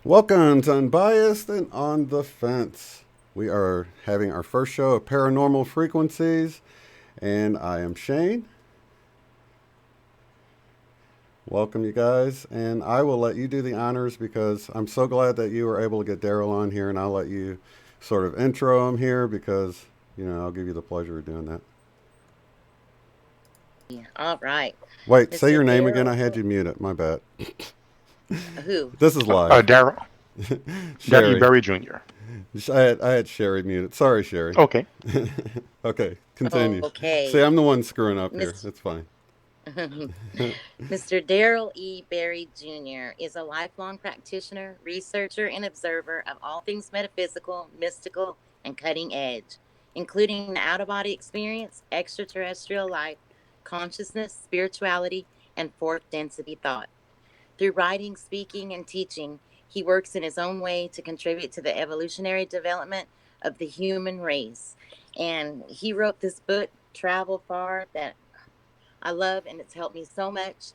Welcome to Unbiased and On the Fence. We are having our first show of Paranormal Frequencies, and I am Shane. Welcome, you guys, and I will let you do the honors because I'm so glad that you were able to get Darryl on here, and I'll let you sort of intro him here because, you know, I'll give you the pleasure of doing that. Yeah, all right. Wait, Mr. say your name Darryl. again. I had you muted. My bad. Who? This is live. Darryl E Berry Jr. I had Sherry muted. Sorry, Sherry. Okay. Okay, continue. Okay. See, I'm the one screwing up here. It's fine. Mr. Darryl E Berry Jr. is a lifelong practitioner, researcher, and observer of all things metaphysical, mystical, and cutting edge, including the out-of-body experience, extraterrestrial life, consciousness, spirituality, and fourth density thought. Through writing, speaking, and teaching, he works in his own way to contribute to the evolutionary development of the human race. And he wrote this book, Travel Far, that I love, and it's helped me so much.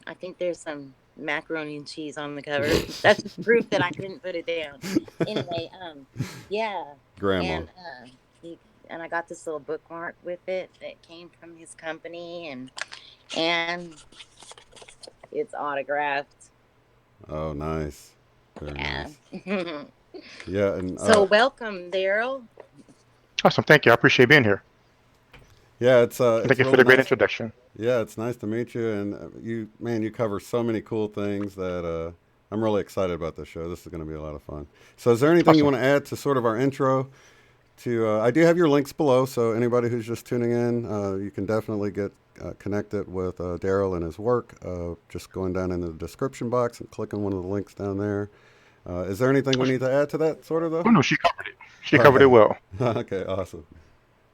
I think there's some macaroni and cheese on the cover. That's just proof that I couldn't put it down. Anyway, yeah. Grandma. And I got this little bookmark with it that came from his company, and it's autographed. Oh, nice. Very nice. Yeah. Yeah, and so welcome, Darryl. Awesome. Thank you. I appreciate being here. Yeah, it's Thank you for the great introduction. Yeah, it's nice to meet you, and you cover so many cool things that I'm really excited about this show. This is going to be a lot of fun. So, is there anything you want to add to sort of our intro? I do have your links below, so anybody who's just tuning in, you can definitely get connected with Darryl and his work. Just going down in the description box and clicking one of the links down there. Is there anything we need to add to that, sort of, though? Oh, no, she covered it. She covered it well. Okay, awesome.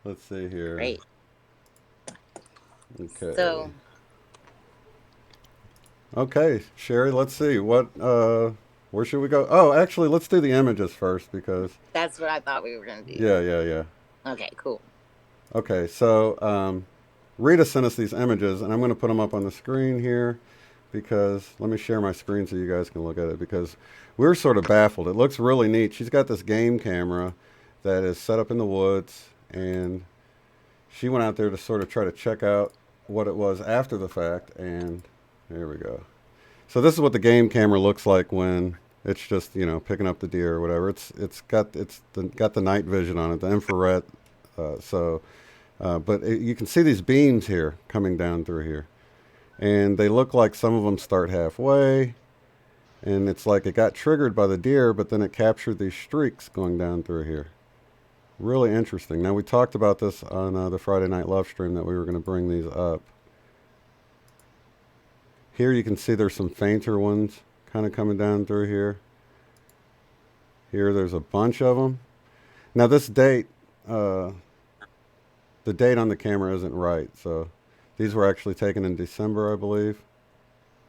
Let's see here. Great. Okay. Okay, Sherry, let's see. Where should we go? Oh, actually, let's do the images first because... That's what I thought we were going to do. Yeah. Okay, cool. Okay, so Rita sent us these images, and I'm going to put them up on the screen here because... Let me share my screen so you guys can look at it because we're sort of baffled. It looks really neat. She's got this game camera that is set up in the woods, and she went out there to sort of try to check out what it was after the fact, and there we go. So this is what the game camera looks like when it's just, picking up the deer or whatever. It's got the night vision on it, the infrared. But you can see these beams here coming down through here, and they look like some of them start halfway, and it's like it got triggered by the deer, but then it captured these streaks going down through here. Really interesting. Now, we talked about this on the Friday Night Love stream that we were going to bring these up. Here you can see there's some fainter ones kind of coming down through here. Here there's a bunch of them. Now this date, the date on the camera isn't right. So these were actually taken in December, I believe,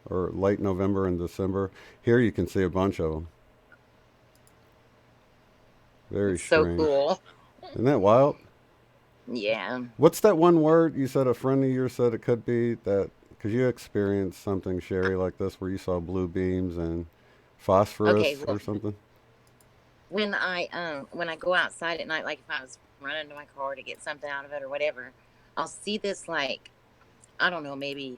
or late November and December. Here you can see a bunch of them. Very strange. So cool. Isn't that wild? Yeah. What's that one word you said a friend of yours said it could be that, because you experienced something, Sherry, like this where you saw blue beams and phosphorus or something? When I go outside at night, like if I was running to my car to get something out of it or whatever, I'll see this like, I don't know, maybe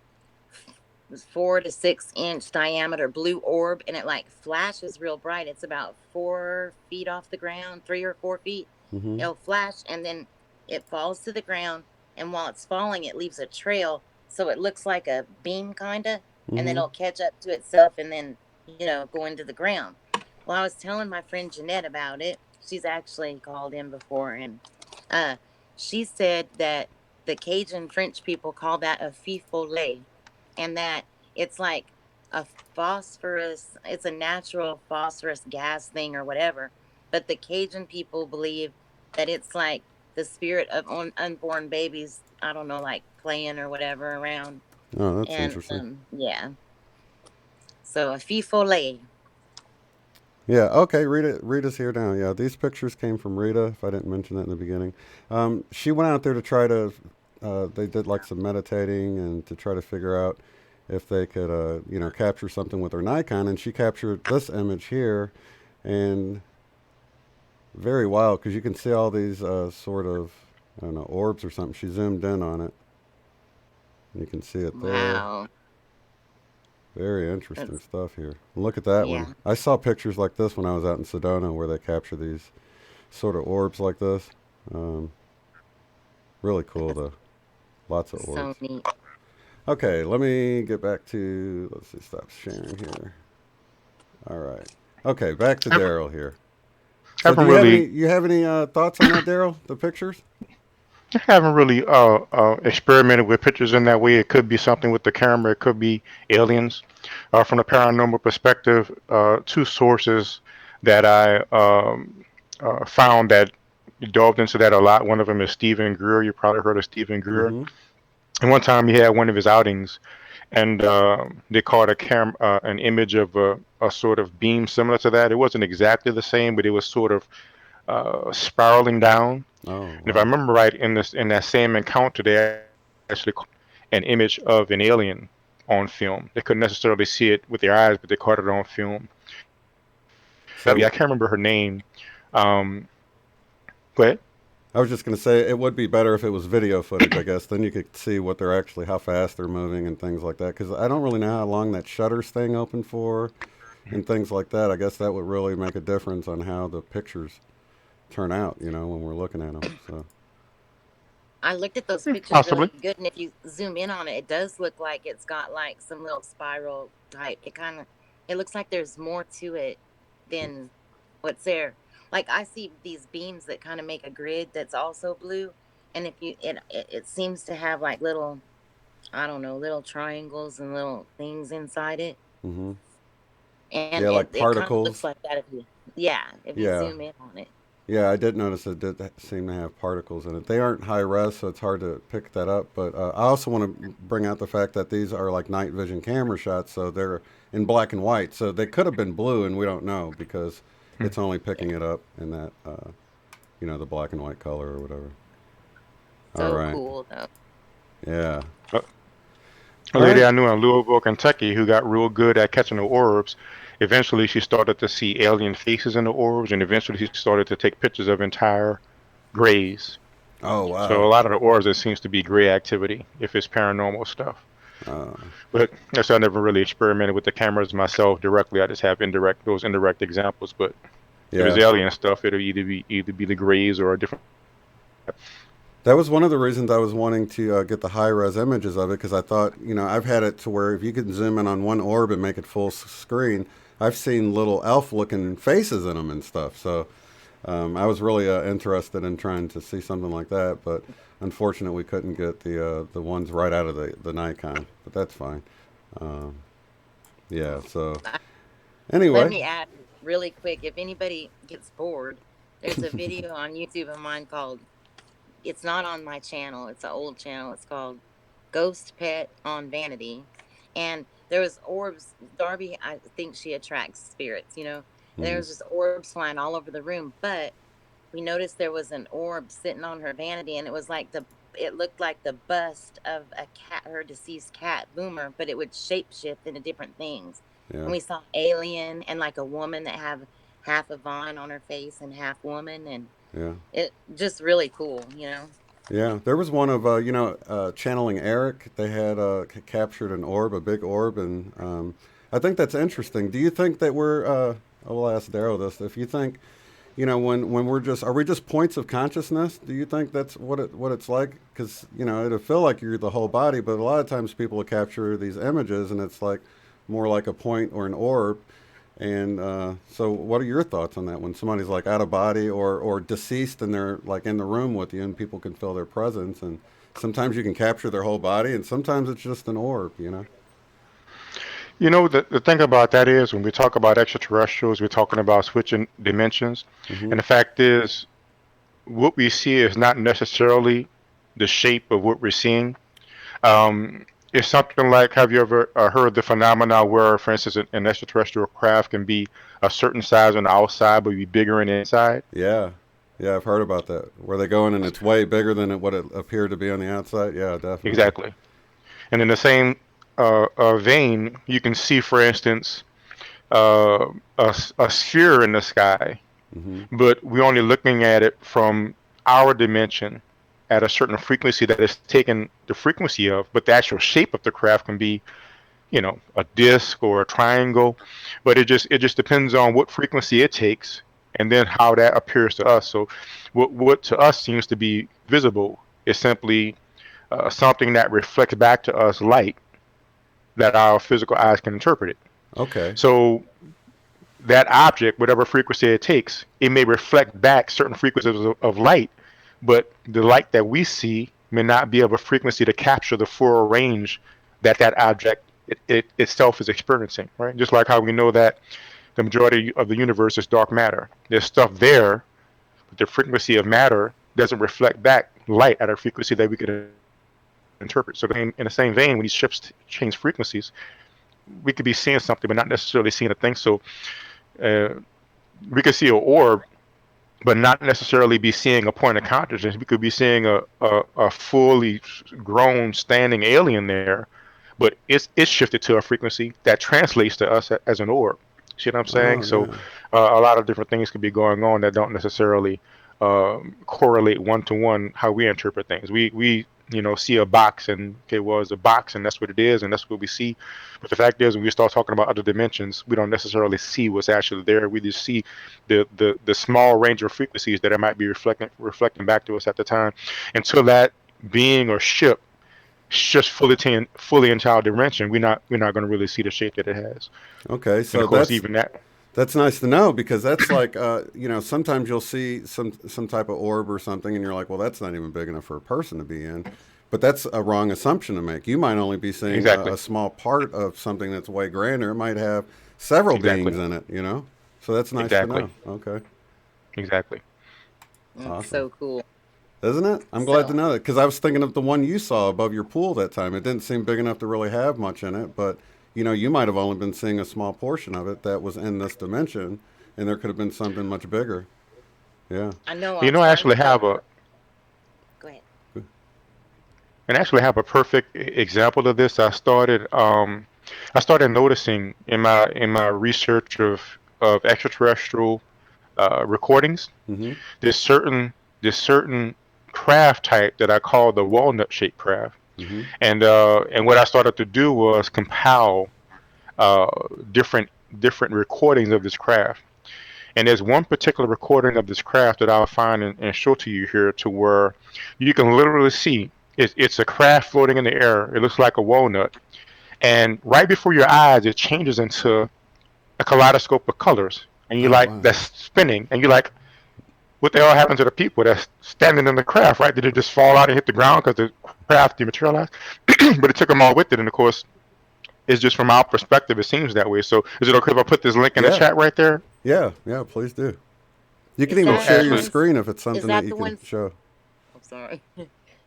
4 to 6 inch diameter blue orb, and it like flashes real bright. It's about 4 feet off the ground, 3 or 4 feet, Mm-hmm. It'll flash, and then it falls to the ground. And while it's falling, it leaves a trail, so it looks like a beam, kinda. And then Mm-hmm. it'll catch up to itself, and then go into the ground. Well, I was telling my friend Jeanette about it. She's actually called in before, and uh, she said that the Cajun French people call that a feu follet, and that it's like a phosphorus. It's a natural phosphorus gas thing or whatever. But the Cajun people believe that it's like the spirit of unborn babies. I don't know, like playing or whatever around. Oh, that's And interesting. yeah, so a feu follet. Yeah. Okay. Rita's here now. Yeah. These pictures came from Rita. If I didn't mention that in the beginning, she went out there to try to. They did like some meditating and to try to figure out if they could, capture something with her Nikon, and she captured this image here, and very wild because you can see all these sort of, I don't know, orbs or something. She zoomed in on it. You can see it there. Wow. Very interesting That's, stuff here. Look at that one. yeah. I saw pictures like this when I was out in Sedona where they capture these sort of orbs like this. Um, really cool That's though. Lots of so orbs. neat. Okay, let me get back to, let's see, stop sharing here. All right. Okay, back to I haven't, Darryl here. I So do haven't you have any really, thoughts on that, Darryl? The pictures? I haven't really experimented with pictures in that way. It could be something with the camera. It could be aliens. From the paranormal perspective, two sources that I found that delved into that a lot. One of them is Stephen Greer. You probably heard of Stephen Greer. Mm-hmm. And one time he had one of his outings, and they caught an image of a sort of beam similar to that. It wasn't exactly the same, but it was sort of spiraling down. Oh, And if I wow. remember right, in that same encounter, they actually caught an image of an alien on film. They couldn't necessarily see it with their eyes, but they caught it on film. I So can't remember her name. Um, go ahead. I was just going to say it would be better if it was video footage, I guess. Then you could see what they're actually, how fast they're moving and things like that. Because I don't really know how long that shutter's staying open for and things like that. I guess that would really make a difference on how the pictures turn out, when we're looking at them. So, I looked at those pictures really Possibly. good, and if you zoom in on it, it does look like it's got like some little spiral type. It looks like there's more to it than what's there. Like I see these beams that kind of make a grid that's also blue, and if you it seems to have like little, I don't know, little triangles and little things inside it, hmm and yeah, like it kind of looks particles. like that if you Yeah. zoom in on it. Yeah, I did notice it did seem to have particles in it. They aren't high res, so it's hard to pick that up. But I also want to bring out the fact that these are like night vision camera shots, so they're in black and white. So they could have been blue, and we don't know because it's only Yeah, picking it up in that, the black and white color or whatever. All so right. cool though. Yeah. A All lady right. I knew in Louisville, Kentucky, who got real good at catching the orbs. Eventually, she started to see alien faces in the orbs, and eventually, she started to take pictures of entire grays. Oh, So, a wow. lot of the orbs, it seems to be gray activity if it's paranormal stuff. Uh, But so I never really experimented with the cameras myself directly. I just have those indirect examples. But if it's yeah. alien stuff, it'll either be the grays or a different. That was one of the reasons I was wanting to get the high res images of it because I thought, I've had it to where if you can zoom in on one orb and make it full screen, I've seen little elf looking faces in them and stuff. So I was really interested in trying to see something like that, but unfortunately we couldn't get the ones right out of the Nikon, but that's fine. Um, yeah, so Let anyway. me add really quick, if anybody gets bored, there's a video on YouTube of mine called, it's not on my channel, it's an old channel. It's called Ghost Pet on Vanity. And there was orbs. Darby, I think she attracts spirits. And there Mhm. was just orbs flying all over the room. But we noticed there was an orb sitting on her vanity, and it looked like the bust of a cat, her deceased cat, Boomer, but it would shapeshift into different things. Yeah, And we saw alien and like a woman that have half a vine on her face and half woman, and yeah. it just really cool. Yeah, there was one of channeling Eric. They had captured an orb, a big orb, and I think that's interesting. Do you think that we're? I will ask Darrow this. If you think when we're just, are we just points of consciousness? Do you think that's what it's like? Because it'll feel like you're the whole body, but a lot of times people will capture these images, and it's like more like a point or an orb. And so, what are your thoughts on that? When somebody's like out of body or deceased, and they're like in the room with you, and people can feel their presence, and sometimes you can capture their whole body, and sometimes it's just an orb. The thing about that is when we talk about extraterrestrials, we're talking about switching dimensions. Hmm. And the fact is, what we see is not necessarily the shape of what we're seeing. It's something like, have you ever heard the phenomena where, for instance, an extraterrestrial craft can be a certain size on the outside, but be bigger on the inside? Yeah, yeah, I've heard about that. Where they go in and it's way bigger than what it appeared to be on the outside. Yeah, definitely. Exactly. And in the same vein, you can see, for instance, uh, a sphere in the sky, Hmm. but we're only looking at it from our dimension at a certain frequency that is taken the frequency of, but the actual shape of the craft can be, a disc or a triangle, but it just depends on what frequency it takes and then how that appears to us. So what to us seems to be visible is simply something that reflects back to us light that our physical eyes can interpret it. Okay. So that object, whatever frequency it takes, it may reflect back certain frequencies of light, but the light that we see may not be of a frequency to capture the full range that object it itself is experiencing, right? Just like how we know that the majority of the universe is dark matter. There's stuff there, but the frequency of matter doesn't reflect back light at a frequency that we could interpret. So in the same vein, when these ships change frequencies, we could be seeing something, but not necessarily seeing a thing. So uh, we could see an orb, but not necessarily be seeing a point of consciousness. We could be seeing a fully grown standing alien there, but it's shifted to a frequency that translates to us as an orb. See what I'm saying? Oh, So yeah. a lot of different things could be going on that don't necessarily correlate one to one how we interpret things. We see a box and okay, well, it's a box and that's what it is and that's what we see. But the fact is, when we start talking about other dimensions, we don't necessarily see what's actually there. We just see the small range of frequencies that it might be reflecting back to us at the time. Until that being or ship shifts fully into our dimension, we're not going to really see the shape that it has. Okay. And So of course, that's even that. That's nice to know, because that's like, sometimes you'll see some type of orb or something, and you're like, well, that's not even big enough for a person to be in. But that's a wrong assumption to make. You might only be seeing Exactly. a small part of something that's way grander. It might have several Exactly. beings in it. So that's nice to Exactly. know. Okay, Exactly. awesome. So cool. Isn't it? I'm glad to So, know that, because I was thinking of the one you saw above your pool that time. It didn't seem big enough to really have much in it, but you might have only been seeing a small portion of it that was in this dimension, and there could have been something much bigger. Yeah. I know I alternative. actually have a Go ahead. and actually have a perfect example of this. I started noticing in my research of extraterrestrial recordings. Mm-hmm. There's certain craft type that I call the walnut shaped craft, Mm-hmm. and what I started to do was compile uh, different different recordings of this craft. And there's one particular recording of this craft that I'll find and show to you here, to where you can literally see it's a craft floating in the air. It looks like a walnut, and right before your eyes, it changes into a kaleidoscope of colors, and you're Oh, like, wow. that's spinning, and you're like, what the hell happened to the people that's standing in the craft? Right? Did it just fall out and hit the ground because the craft dematerialized? But it took them all with it, and of course, it's just from our perspective, it seems that way. So, is it okay if I put this link in the Yeah. chat right there? Yeah. Yeah. Please do. You can Is even So, that the share your Ashley, ones? screen if it's Is something that that you the can ones? show. I'm sorry.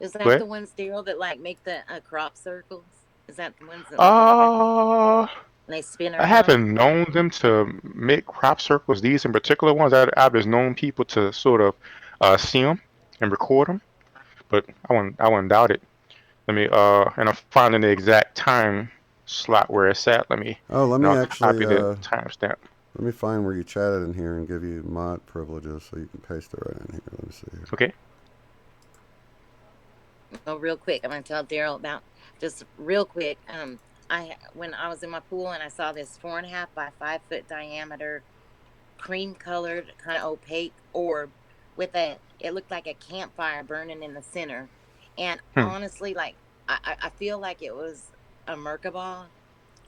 Is go that ahead. the ones, Daryl, that like make the crop circles? Is that the ones that look like that? Uh, And they spin I around? haven't known them to make crop circles. These in particular ones, I've just known people to sort of see them and record them, but I wouldn't doubt it. Let me and I'm finding the exact time slot where it's at. Oh, let And me I'll actually copy the timestamp. let me find where you chatted in here and give you mod privileges so you can paste it right in here. Let me see here. Okay. Oh, real quick, I'm gonna tell Daryl about just real quick. When I was in my pool and I saw this 4.5 by 5 foot diameter cream colored, kind of opaque orb with it looked like a campfire burning in the center. And Hmm. honestly, like, I feel like it was a Merkabah.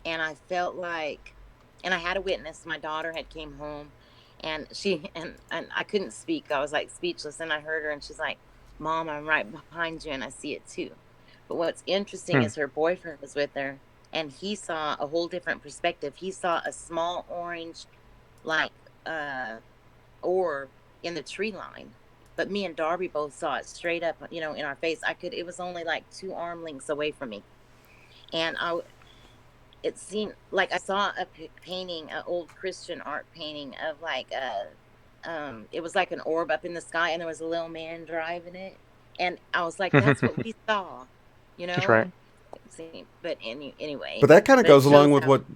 And I felt like, and I had a witness. My daughter had came home, and and I couldn't speak. I was like speechless, and I heard her, and she's like, "Mom, I'm right behind you, and I see it too." But what's interesting Hmm. is her boyfriend was with her, and he saw a whole different perspective. He saw a small orange, like, uh, orb in the tree line. But me and Darby both saw it straight up, in our face. It was only like 2 arm lengths away from me. And it seemed like I saw a painting, an old Christian art painting of like it was like an orb up in the sky, and there was a little man driving it, and I was like, that's what we saw, you That's know. right. But But anyway, that kind of but it goes along shows with how. what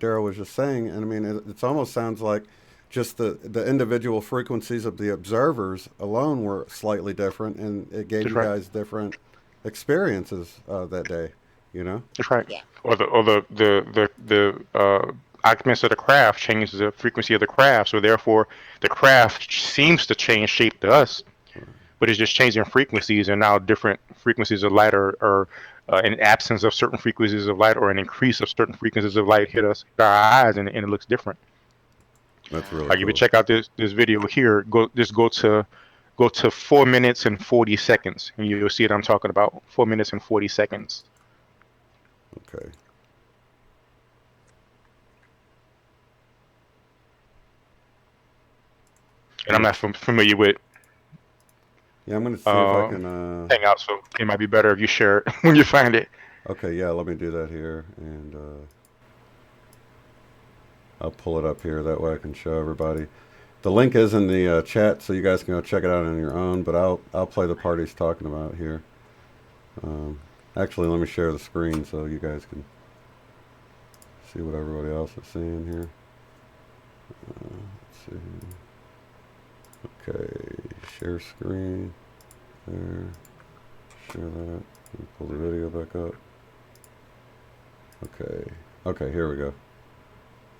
Darryl was just saying, and I mean, it almost sounds like just the individual frequencies of the observers alone were slightly different, and it gave That's you right. guys different experiences that day. You know? That's right. Yeah, Or the occupants of the craft changes the frequency of the craft, so therefore the craft seems to change shape to us, but it's just changing frequencies, and now different frequencies of light or an absence of certain frequencies of light or an increase of certain frequencies of light hit our eyes, and it looks different. That's really Like if you cool. check out this video here, go to 4 minutes and 40 seconds, and you'll see what I'm talking about. 4 minutes and 40 seconds. Okay. And I'm not familiar with Yeah, I'm gonna see if I uh, can. Hangout, so it might be better if you share it when you find it. Okay, yeah, let me do that here, and I'll pull it up here. That way, I can show everybody. The link is in the chat, so you guys can go check it out on your own. But I'll play the part he's talking about here. Um, Actually, let me share the screen so you guys can see what everybody else is seeing here. Let's see. Okay, share screen. There. Share that. Let me pull the video back up. Okay. Okay, here we go.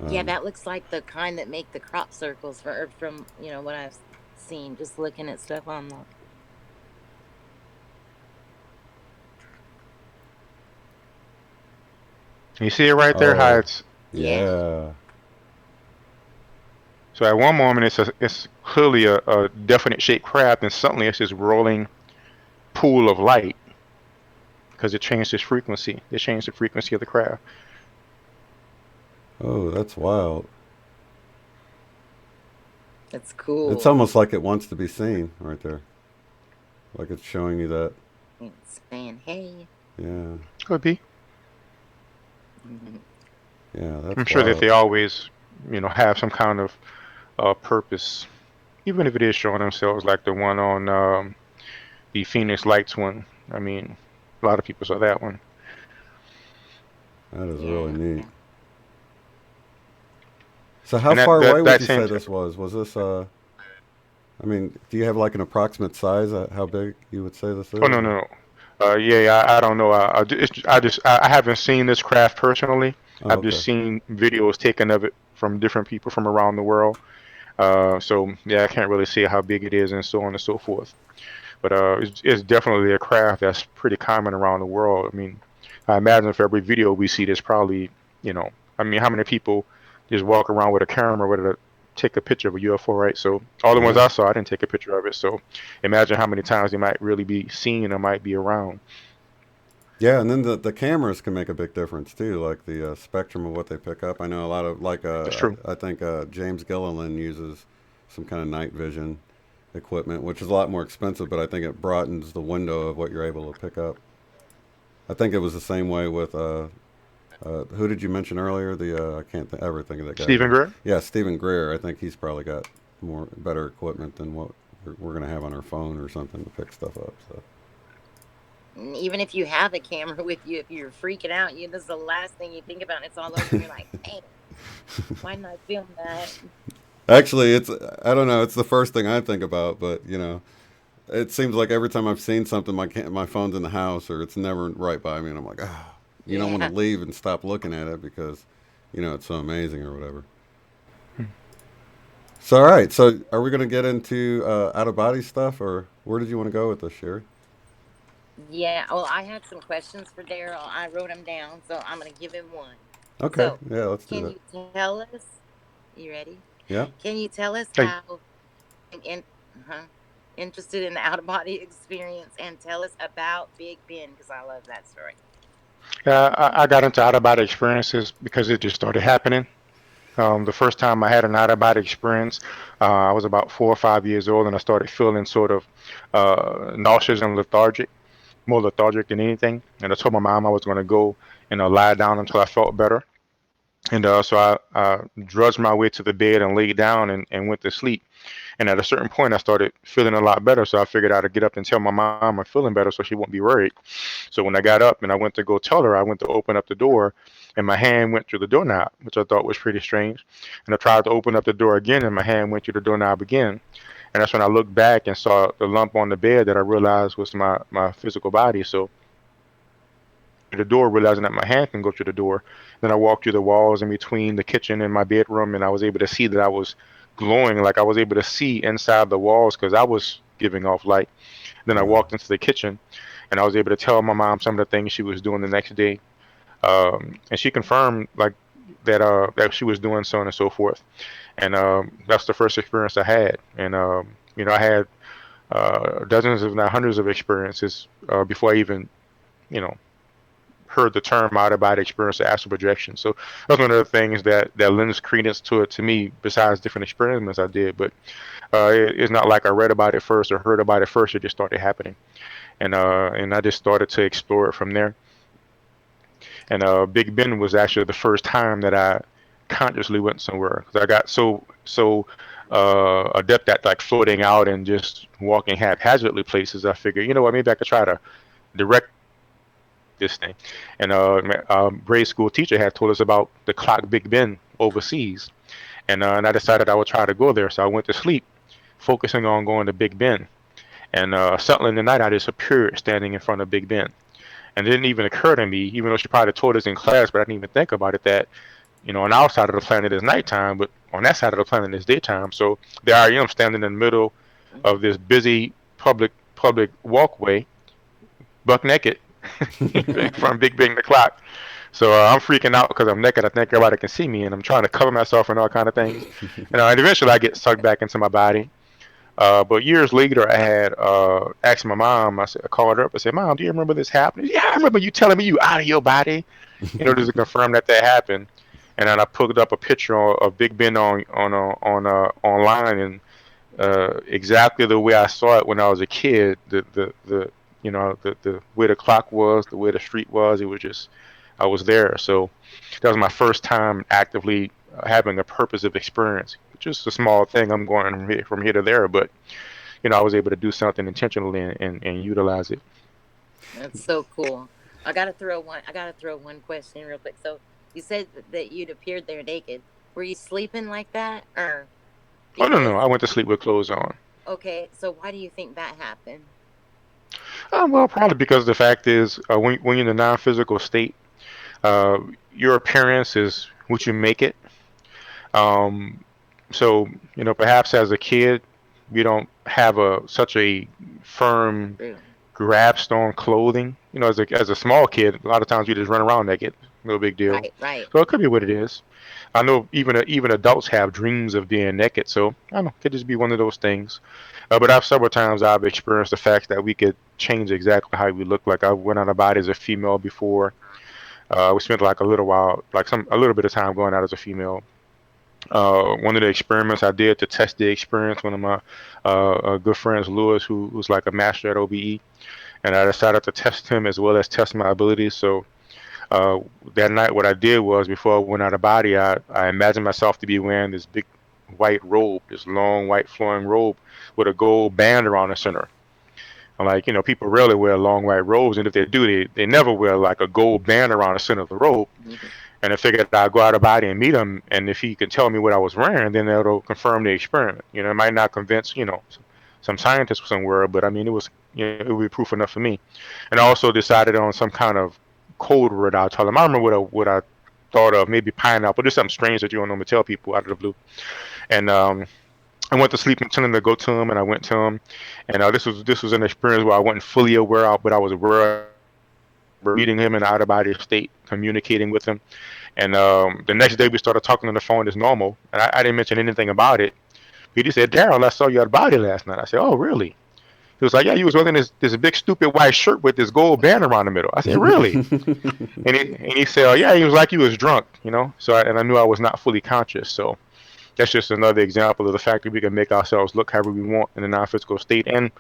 yeah, that looks like the kind that make the crop circles from what I've seen, just looking at stuff online. You see it right there, how Oh, it's Yeah. yeah. so at one moment it's clearly a definite shaped craft, and suddenly it's this rolling pool of light because it changed its frequency. It changed the frequency of the craft. Oh, that's wild. It's It's cool. almost like it wants to be seen right there. Like it's showing you that. It's saying, hey. Yeah. Could be. Mhm. Yeah, that's I'm sure that wild. they always, have some kind of purpose, even if it is showing themselves like the one on the Phoenix Lights one. I mean, a lot of people saw that one. That is really Yeah. neat. So how And far away would that you same say this was? Was this I mean, do you have like an approximate size how big you would say this Oh is? no, Or? no, no. Yeah, I don't know. I haven't seen this craft personally. Oh, I've just okay. seen videos taken of it from different people from around the world. So yeah, I can't really say how big it is and so on and so forth. But it's definitely a craft that's pretty common around the world. I mean, I imagine for every video we see, there's probably, I mean, how many people just walk around with a camera ready to take a picture of a UFO, right? So all the ones Yeah. I saw, I didn't take a picture of it. So imagine how many times they might really be seen or might be around. Yeah, and then the cameras can make a big difference too, like the spectrum of what they pick up. I know a lot of like That's true. I think James Gilliland uses some kind of night vision equipment, which is a lot more expensive, but I think it broadens the window of what you're able to pick up. I think it was the same way with who did you mention earlier? I can't ever think of that guy's Stephen name. Greer? Yeah, Stephen Greer. I think he's probably got better equipment than what we're gonna have on our phone or something to pick stuff up. So. Even if you have a camera with you, if you're freaking out, this is the last thing you think about, and it's all over, and you're like, hey, why didn't I film that? Actually, I don't know. It's the first thing I think about, but it seems like every time I've seen something, my phone's in the house or it's never right by me, and I'm like, ah, you don't want to Yeah. leave and stop looking at it because, it's so amazing or whatever. So, all right. So, are we going to get into out of body stuff, or where did you want to go with this, Sherry? Yeah, well, I had some questions for Daryl. I wrote them down, so I'm going to give him one. Okay. So, Yeah, let's do can that. you tell us? You ready? Yeah. Can you tell us Hey, how in, uh interested in the out of body experience and tell us about Big Ben because I love that story. I got into out of body experiences because it just started happening. The first time I had an out of body experience, I was about 4 or 5 years old, and I started feeling sort of nauseous and lethargic, more lethargic than anything. And I told my mom I was going to go and lie down until I felt better. And so I drudged my way to the bed and laid down and went to sleep. And at a certain point, I started feeling a lot better. So I figured I'd get up and tell my mom I'm feeling better so she won't be worried. So when I got up and I went to go tell her, I went to open up the door and my hand went through the doorknob, which I thought was pretty strange. And I tried to open up the door again and my hand went through the doorknob again. And that's when I looked back and saw the lump on the bed that I realized was my physical body. So the door, realizing that my hand can go through the door. Then I walked through the walls in between the kitchen and my bedroom, and I was able to see that I was glowing, like I was able to see inside the walls because I was giving off light. Then I Wow. walked into the kitchen, and I was able to tell my mom some of the things she was doing the next day, and she confirmed like that she was doing so on and so forth. And that's the first experience I had, and I had dozens, if not hundreds, of experiences before I even you know heard the term out of body experience or astral projection. So that's one of the things that lends credence to it to me, besides different experiments I did. But it's not like I read about it first or heard about it first. It just started happening, and I just started to explore it from there. And Big Ben was actually the first time that I consciously went somewhere because I got so adept at like floating out and just walking haphazardly places. I figured, you know what, maybe I could try to direct this thing. And grade school teacher had told us about the clock Big Ben overseas, and I decided I would try to go there. So I went to sleep, focusing on going to Big Ben. And suddenly in the night, I just appeared standing in front of Big Ben. And it didn't even occur to me, even though she probably told us in class, but I didn't even think about it, that on our side of the planet is nighttime, but on that side of the planet is daytime. So there I am standing in the middle of this busy public walkway, buck naked, from Big Ben the clock. So I'm freaking out because I'm naked. I think everybody can see me, and I'm trying to cover myself and all kind of things. And eventually I get sucked back into my body. But years later, I had asked my mom. I called her up. I said, "Mom, do you remember this happening?" Yeah, I remember you telling me you out of your body. Just to confirm that happened. And then I put up a picture of Big Ben online, and exactly the way I saw it when I was a kid. The way the clock was, the way the street was. It was just I was there. So that was my first time actively having a purposive experience. Just a small thing. I'm going from here to there, but I was able to do something intentionally and utilize it. That's so cool. I gotta throw one question real quick. So you said that you'd appeared there naked. Were you sleeping like that, or Oh no, no, I because went to sleep with clothes on. okay? So why do you think that happened? Well, probably because the fact is, when you're in a non-physical state, uh, your appearance is what you make it. Um, so perhaps as a kid, we don't have such a firm True. grasp on clothing. As a small kid, a lot of times you just run around naked, no big deal. Right. Right. So it could be what it is. I know even adults have dreams of being naked, so I don't know. It could just be one of those things. But I've several times I've experienced the fact that we could change exactly how we look. Like I went out of body as a female before. We spent like a little while, like a little bit of time going out as a female. One of the experiments I did to test the experience, one of my good friends, Lewis, who's like a master at OBE, and I decided to test him as well as test my abilities. So uh, that night, what I did was before I went out of body, I imagined myself to be wearing this big white robe, this long white flowing robe with a gold band around the center. And like, people rarely wear long white robes, and if they do, they never wear like a gold band around the center of the robe. Mhm. And I figured I'd go out of body and meet him, and if he can tell me what I was wearing, then that'll confirm the experiment. It might not convince, some scientists somewhere, but I mean, it would be proof enough for me. And I also decided on some kind of code word I'll tell him. I remember what I thought of, maybe pineapple, just something strange that you don't normally tell people out of the blue. And I went to sleep intending to go to him, and I went to him, and this was an experience where I wasn't fully aware of, but I was aware of reading him in out of body state, communicating with him. And the next day we started talking on the phone as normal, and I didn't mention anything about it. He just said, "Darryl, I saw you out of body last night." I said, "Oh, really?" He was like, "Yeah, you was wearing this big stupid white shirt with this gold band around the middle." I said, "Really?" And he said, "Oh yeah." He was like, "You was drunk, you know." So I knew I was not fully conscious. So that's just another example of the fact that we can make ourselves look however we want in a non-physical state, and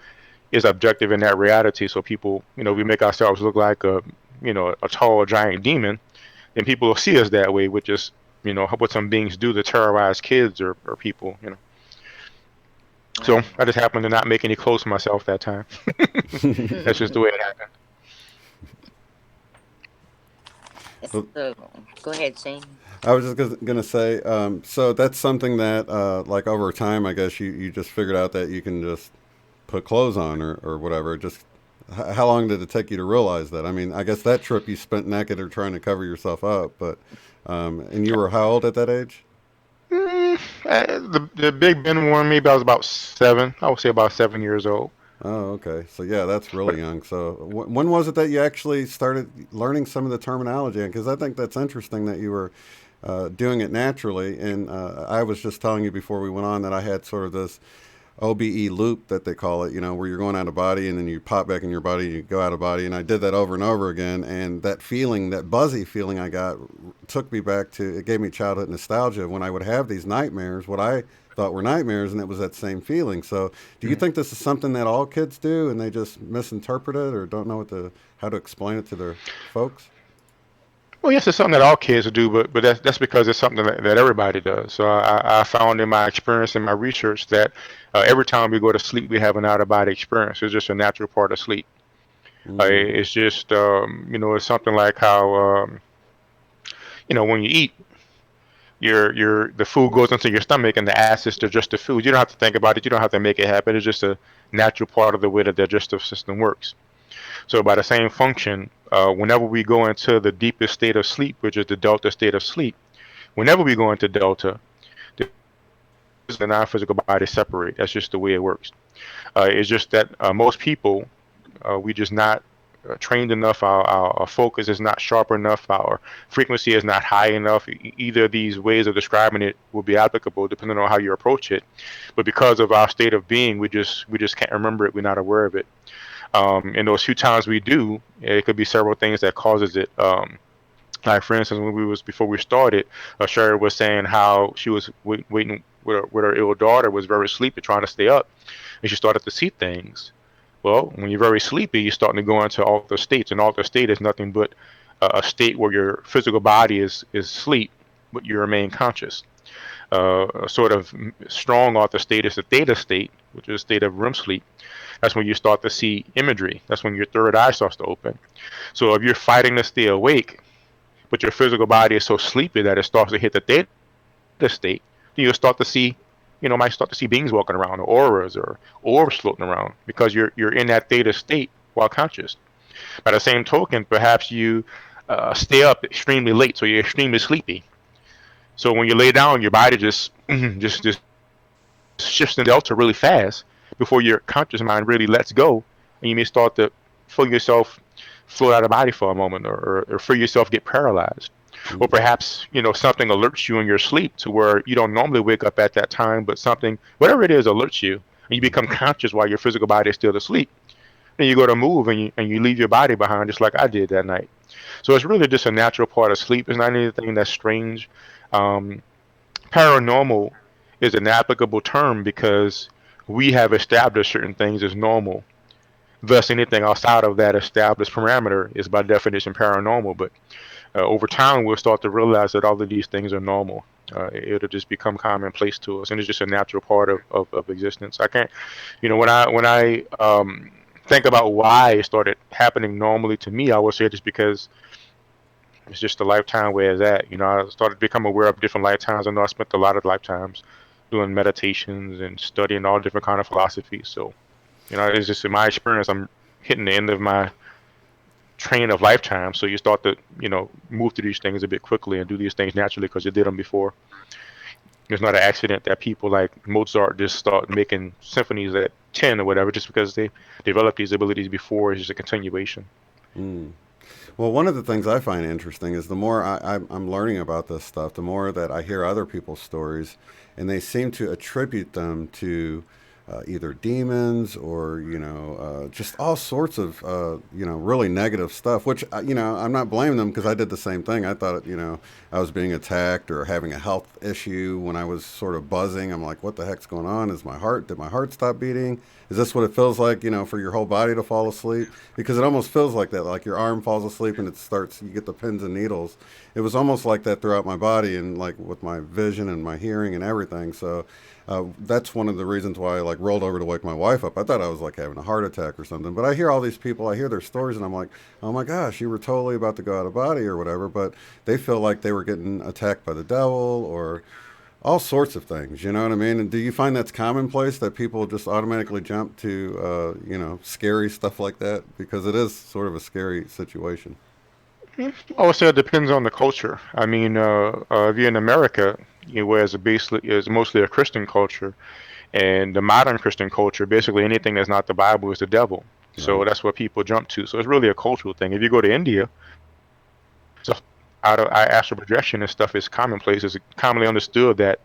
is objective in that reality. So people, we make ourselves look like a tall giant demon, and people will see us that way, which is, what some beings do to terrorize kids or people. So Right. I just happened to not make any clothes for myself that time. That's just the way it happened. So, go ahead, Shane. I was just gonna say, so that's something that, like over time, I guess you just figured out that you can just put clothes on or whatever. Just how long did it take you to realize that? I mean, I guess that trip you spent naked or trying to cover yourself up, but and you were how old at that age? The Big Ben one, maybe I was about 7. I would say about 7 years old. Oh, okay. So yeah, that's really But young. So when was it that you actually started learning some of the terminology? Because I think that's interesting that you were doing it naturally. And I was just telling you before we went on that I had sort of this OBE loop that they call it, where you're going out of body and then you pop back in your body, you go out of body. And I did that over and over again. And that feeling, that buzzy feeling I got, took me back to, it gave me childhood nostalgia when I would have these nightmares, what I thought were nightmares, and it was that same feeling. So do you think this is something that all kids do and they just misinterpret it or don't know how to explain it to their folks? well, yes, it's something that all kids do, but that's because it's something that everybody does. So I found in my experience and my research that every time we go to sleep, we have an out of body experience. It's just a natural part of sleep. Mm. It's just it's something like how when you eat, the food goes into your stomach and the acids digest the food. You don't have to think about it. You don't have to make it happen. It's just a natural part of the way the digestive system works. So by the same function, whenever we go into the deepest state of sleep, which is the delta state of sleep, whenever we go into delta, the non-physical body separate. That's just the way it works. It's just that most people, we just not trained enough. Our focus is not sharp enough. Our frequency is not high enough. Either of these ways of describing it will be applicable depending on how you approach it. But because of our state of being, we just can't remember it. We're not aware of it. And those few times we do, it could be several things that causes it. Like for instance, before we started, Sherry was saying how she was waiting with her ill daughter, was very sleepy, trying to stay up, and she started to see things. Well, when you're very sleepy, you're starting to go into altered states, and altered state is nothing but a state where your physical body is asleep, but you remain conscious. A sort of strong altered state is the theta state, which is a state of REM sleep. That's when you start to see imagery. That's when your third eye starts to open. So if you're fighting to stay awake, but your physical body is so sleepy that it starts to hit the theta state, then you'll start to see, might start to see beings walking around, or auras, or orbs floating around, because you're in that theta state while conscious. By the same token, perhaps you stay up extremely late, so you're extremely sleepy. So when you lay down, your body just just shifts in delta really fast before your conscious mind really lets go, and you may start to feel yourself float out of body for a moment, or feel yourself get paralyzed. Or Mm. perhaps something alerts you in your sleep to where you don't normally wake up at that time, but something, whatever it is, alerts you, and you become conscious while your physical body is still asleep. Then you go to move, and you leave your body behind, just like I did that night. So it's really just a natural part of sleep. It's not anything that's strange. um, Paranormal is an applicable term because we have established certain things as normal. Thus, anything outside of that established parameter is by definition paranormal. But over time, we'll start to realize that all of these things are normal. It'll just become commonplace to us, and it's just a natural part of existence. I can't, when I think about why it started happening normally to me, I would say just because it's just the lifetime where it's at. I started to become aware of different lifetimes. I know I spent a lot of lifetimes doing meditations and studying all different kind of philosophies. So, it's just in my experience, I'm hitting the end of my train of lifetime. So you start to, move through these things a bit quickly and do these things naturally because you did them before. It's not an accident that people like Mozart just start making symphonies at 10 or whatever, just because they developed these abilities before. It's just a continuation. Mm. Well, one of the things I find interesting is the more I'm learning about this stuff, the more that I hear other people's stories, and they seem to attribute them to either demons or just all sorts of really negative stuff. Which I'm not blaming them because I did the same thing. I thought I was being attacked or having a health issue when I was sort of buzzing. I'm like, what the heck's going on? Did my heart stop beating? Is this what it feels like, for your whole body to fall asleep? Because it almost feels like that, like your arm falls asleep and you get the pins and needles. It was almost like that throughout my body and like with my vision and my hearing and everything. So that's one of the reasons why I like rolled over to wake my wife up. I thought I was like having a heart attack or something. But I hear all these people, I hear their stories, and I'm like, oh my gosh, you were totally about to go out of body or whatever. But they feel like they were getting attacked by the devil or all sorts of things. You know what I mean? And do you find that's commonplace that people just automatically jump to scary stuff like that, because it is sort of a scary situation? I would say it depends on the culture. I mean, if you're in America, where it's basically is mostly a Christian culture, and the modern Christian culture, basically anything that's not the Bible is the devil. So Right. that's what people jump to. So it's really a cultural thing. If you go to India, so out of astral projection and stuff is commonplace. It's commonly understood that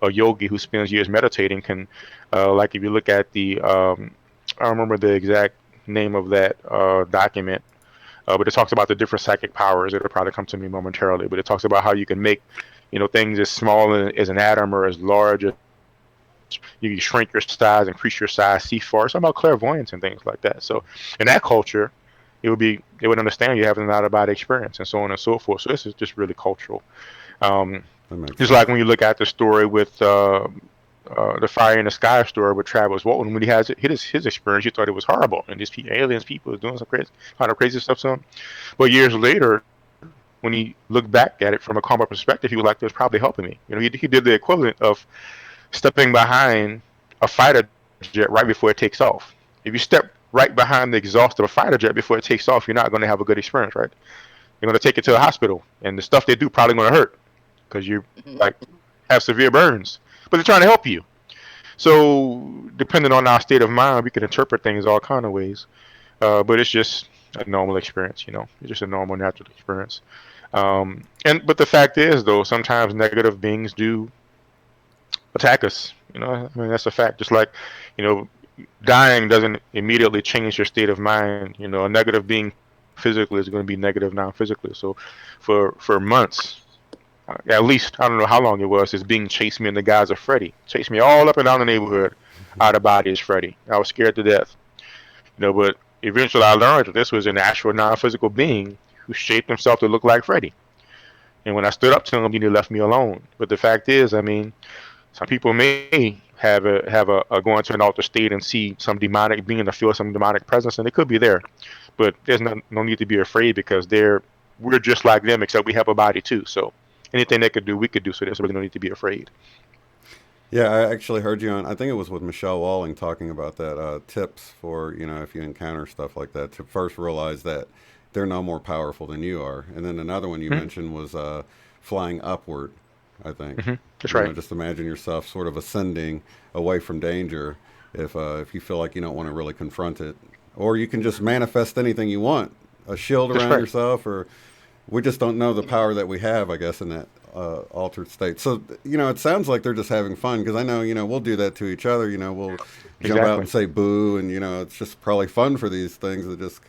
a yogi who spends years meditating can, like if you look at the, I don't remember the exact name of that document, but it talks about the different psychic powers. It'll probably come to me momentarily, but it talks about how you can make, things as small as an atom or as large as you can shrink your size, increase your size, see far. It's about clairvoyance and things like that. So in that culture, they would understand you having an out of body experience and so on and so forth. So this is just really cultural. Um, That makes just like sense. when you look at the story with the fire in the sky story with Travis Walton, when he has his experience, he thought it was horrible, and these aliens people was doing some crazy kind of crazy stuff to him. But years later, when he looked back at it from a karma perspective, he was like, "It was probably helping me." He did the equivalent of stepping behind a fighter jet right before it takes off. If you step right behind the exhaust of a fighter jet before it takes off, you're not going to have a good experience, right? You're going to take it to the hospital, and the stuff they do probably going to hurt because you like have severe burns. But they're trying to help you. So depending on our state of mind, we can interpret things all kind of ways. But it's just a normal experience, It's just a normal natural experience. But the fact is, though, sometimes negative beings do attack us. I mean that's a fact. Just like, you know, dying doesn't immediately change your state of mind. A negative being physically is going to be negative non-physically. So, for months, at least I don't know how long it was, this being chased me in the guise of Freddy, chased me all up and down the neighborhood. Out of body is Freddy. I was scared to death. But eventually I learned that this was an actual non-physical being who shaped himself to look like Freddy. And when I stood up to him, he left me alone. But the fact is, I mean, some people may have a go into an altered state and see some demonic being or feel some demonic presence, and it could be there. But there's no need to be afraid because we're just like them, except we have a body too. So anything they could do, we could do. So there's really no need to be afraid. Yeah, I actually heard you on. I think it was with Michelle Walling talking about that tips for if you encounter stuff like that to first realize that they're no more powerful than you are. And then another one you Hmm. mentioned was flying upward. I think That's right. just imagine yourself sort of ascending away from danger if you feel like you don't want to really confront it, or you can just manifest anything you want, a shield That's around right. yourself, or we just don't know the power that we have, I guess, in that altered state. So, it sounds like they're just having fun because I know, we'll do that to each other. We'll jump out and Exactly. say boo, and, it's just probably fun for these things that just,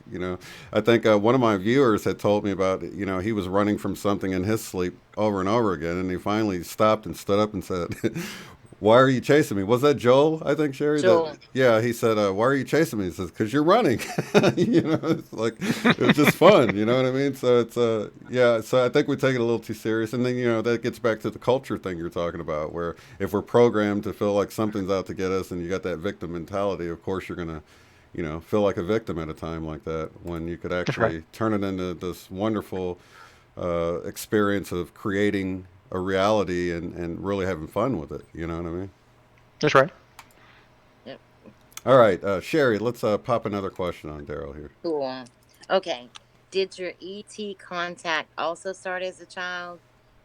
I think one of my viewers had told me about, he was running from something in his sleep over and over again, and he finally stopped and stood up and said, why are you chasing me? Was that Joel? I think Sherry. That Joel. yeah. He said, "Why are you chasing me?" He says, "Because you're running." It's like it's just fun. You know what I mean? So it's yeah. So I think we take it a little too serious, and then that gets back to the culture thing you're talking about, where if we're programmed to feel like something's out to get us, and you got that victim mentality, of course you're gonna feel like a victim at a time like that when you could That's right. actually turn it into this wonderful experience of creating a reality and really having fun with it. You know what I mean? That's right. Yep. All right, Sherry, let's pop another question on Darryl here. Cool. Okay. Did your ET contact also start as a child?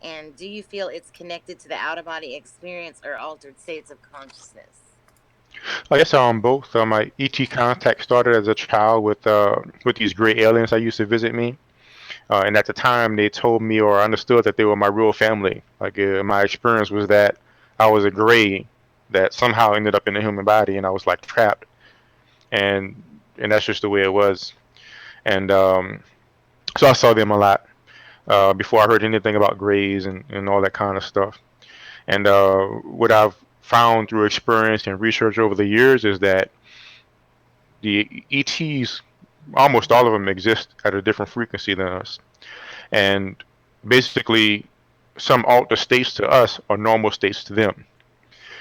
And do you feel it's connected to the out of body experience or altered states of consciousness? I guess both. My ET contact started as a child with these great aliens that used to visit me, and at the time they told me or understood that they were my real family. Like my experience was that I was a gray that somehow ended up in a human body, and I was like trapped, and that's just the way it was. And so I saw them a lot before I heard anything about grays and all that kind of stuff. And what I've found through experience and research over the years is that the ETs, almost all of them exist at a different frequency than us. And basically, some alter states to us are normal states to them.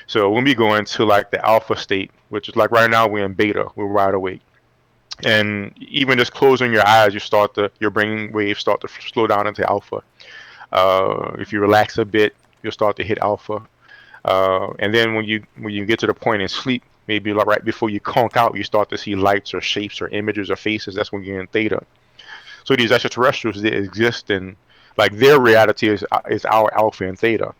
So when we go into like the alpha state, which is like right now we're in beta, we're wide awake. And even just closing your eyes, your brain waves start to slow down into alpha. If you relax a bit, you'll start to hit alpha. And then when you get to the point in sleep, maybe like right before you conk out, you start to see lights or shapes or images or faces. That's when you're in theta. So these extraterrestrials, they exist in like their reality is our alpha and theta,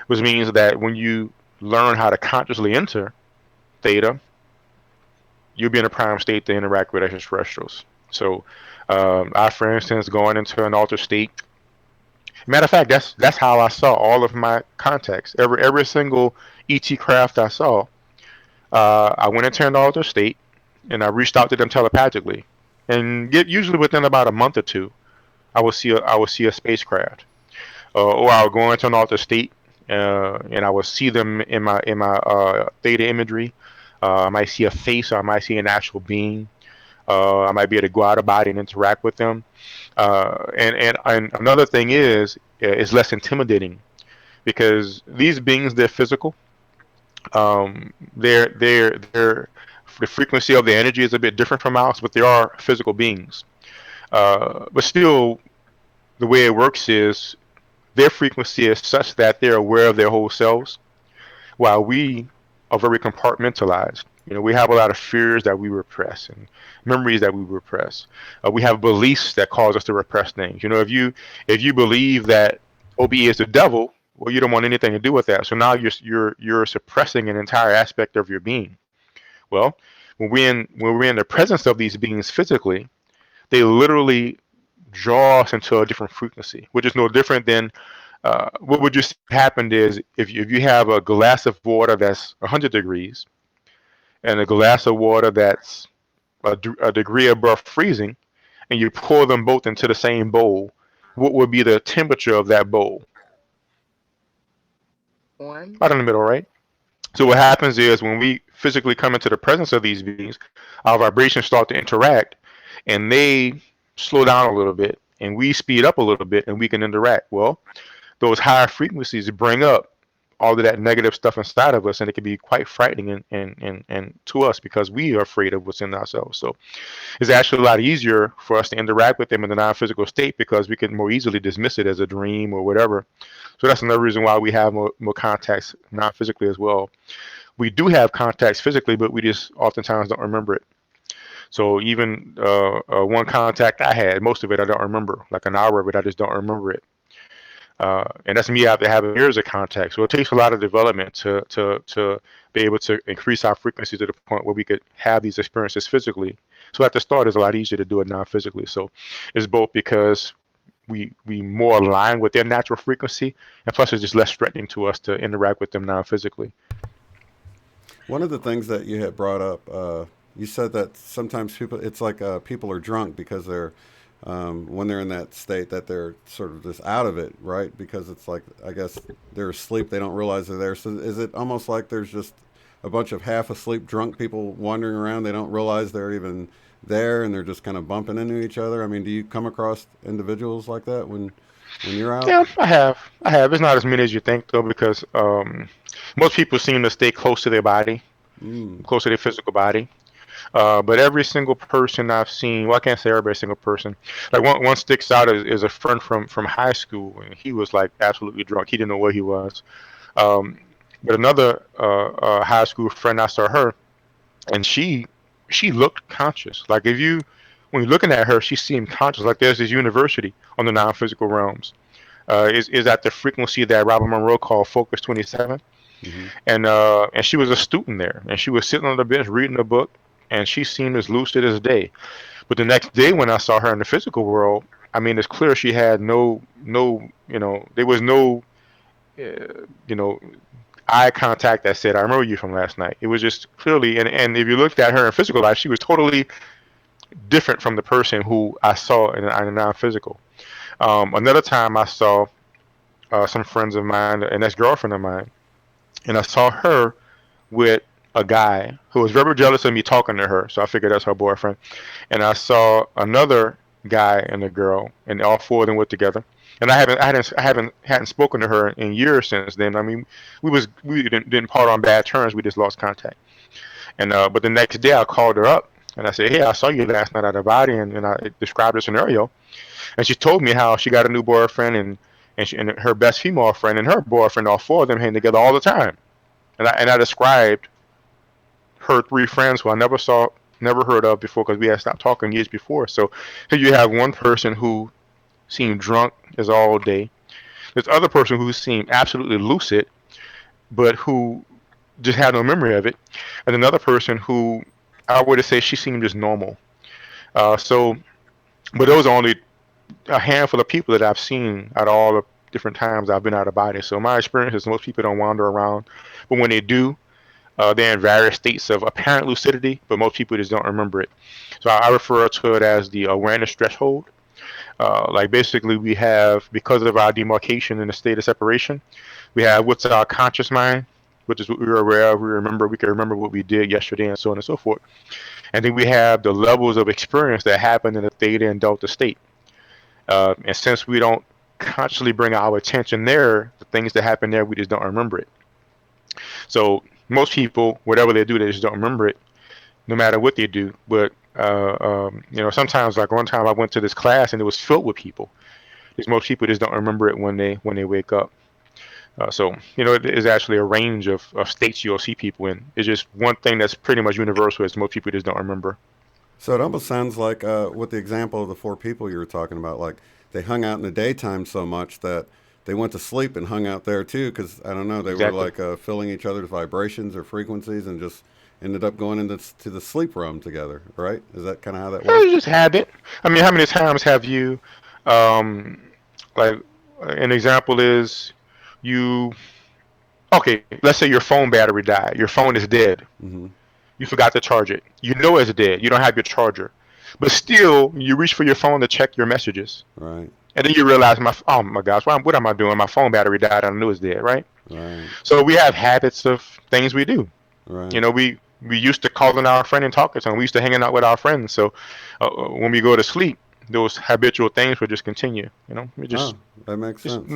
which means that when you learn how to consciously enter theta, you'll be in a prime state to interact with extraterrestrials. So I, for instance, going into an altered state. Matter of fact, that's how I saw all of my contacts. Every single ET craft I saw, I went into an altered state, and I reached out to them telepathically, and usually within about a month or two, I will see a spacecraft, or I'll go into an altered state, and I will see them in my theta imagery. I might see a face, or I might see an actual being. I might be able to go out of body and interact with them. And another thing is it's less intimidating because these beings, they're physical. They're the frequency of the energy is a bit different from ours, but they are physical beings. But still, the way it works is their frequency is such that they're aware of their whole selves, while we are very compartmentalized. We have a lot of fears that we repress and memories that we repress. We have beliefs that cause us to repress things. If you believe that OBE is the devil, well, you don't want anything to do with that. So now you're suppressing an entire aspect of your being. Well, when we're in the presence of these beings physically, they literally draw us into a different frequency, which is no different than what would just happen is if you have a glass of water that's 100 degrees and a glass of water that's a degree above freezing, and you pour them both into the same bowl, what would be the temperature of that bowl? Warm? Right in the middle, right? So what happens is when we physically come into the presence of these beings, our vibrations start to interact, and they slow down a little bit, and we speed up a little bit, and we can interact. Well, those higher frequencies bring up all of that negative stuff inside of us, and it can be quite frightening and to us because we are afraid of what's in ourselves. So it's actually a lot easier for us to interact with them in the non-physical state because we can more easily dismiss it as a dream or whatever. So that's another reason why we have more contacts non-physically as well. We do have contacts physically, but we just oftentimes don't remember it. So even one contact I had, most of it I don't remember. Like an hour of it, I just don't remember it. And that's me after having years of contact. So it takes a lot of development to be able to increase our frequency to the point where we could have these experiences physically. So at the start, it's a lot easier to do it non-physically. So it's both because we more align with their natural frequency, and plus it's just less threatening to us to interact with them non-physically. One of the things that you had brought up, you said that sometimes it's like people are drunk because when they're in that state, that they're sort of just out of it, right? Because it's like, I guess they're asleep, they don't realize they're there. So is it almost like there's just a bunch of half asleep drunk people wandering around? They don't realize they're even there, and they're just kind of bumping into each other. I mean, do you come across individuals like that when you're out? Yeah, I have. I have. It's not as many as you think though, because most people seem to stay close to their body, Mm. close to their physical body. But every single person I've seen, well, I can't say every single person. Like one sticks out is a friend from high school, and he was like absolutely drunk. He didn't know where he was. Um, but another high school friend, I saw her, and she looked conscious. Like when you're looking at her, she seemed conscious. Like there's this university on the non-physical realms. is at the frequency that Robert Monroe called Focus 27. Mm-hmm. And she was a student there, and she was sitting on the bench reading a book, and she seemed as lucid as day. But the next day when I saw her in the physical world, I mean, it's clear she had there was no, you know, eye contact that said, "I remember you from last night." It was just clearly, and if you looked at her in physical life, she was totally different from the person who I saw in a non-physical. Another time I saw some friends of mine, an ex-girlfriend of mine, and I saw her with a guy who was very jealous of me talking to her, so I figured that's her boyfriend. And I saw another guy and a girl, and all four of them were together. And I hadn't spoken to her in years since then. I mean, we didn't part on bad terms. We just lost contact. And but the next day I called her up and I said, "Hey, I saw you last night at a body," and I described the scenario. And she told me how she got a new boyfriend, and her best female friend and her boyfriend, all four of them hang together all the time. And I described her three friends who I never heard of before, because we had stopped talking years before. So here you have one person who seemed drunk as all day. This other person who seemed absolutely lucid, but who just had no memory of it, and another person who I would say she seemed just normal. But those are only a handful of people that I've seen at all the different times I've been out of body. So my experience is most people don't wander around, but when they do, they're in various states of apparent lucidity, but most people just don't remember it. So I refer to it as the awareness threshold. Like basically we have, because of our demarcation in the state of separation, we have what's our conscious mind, which is what we were aware of. We can remember what we did yesterday and so on and so forth. And then we have the levels of experience that happen in the theta and delta state. And since we don't consciously bring our attention there, the things that happen there, we just don't remember it. So most people, whatever they do, they just don't remember it, no matter what they do. But sometimes, like one time I went to this class and it was filled with people. Because most people just don't remember it when they wake up. So it is actually a range of states you'll see people in. It's just one thing that's pretty much universal is most people just don't remember. So it almost sounds like with the example of the four people you were talking about, like they hung out in the daytime so much that they went to sleep and hung out there too, because I don't know, they Exactly. were like filling each other's vibrations or frequencies and just ended up going into to the sleep room together, right? Is that kind of how that works? It's just habit. I mean, how many times have you, um, like, an example is you, okay, let's say your phone battery died. Your phone is dead. Mm-hmm. You forgot to charge it. You know it's dead. You don't have your charger. But still, you reach for your phone to check your messages. Right. And then you realize, oh my gosh, what am I doing? My phone battery died. I knew it's dead, right? Right. So we have habits of things we do. Right. We used to calling our friend and talking to them. We used to hanging out with our friends. So when we go to sleep, those habitual things will just continue. We just that makes sense.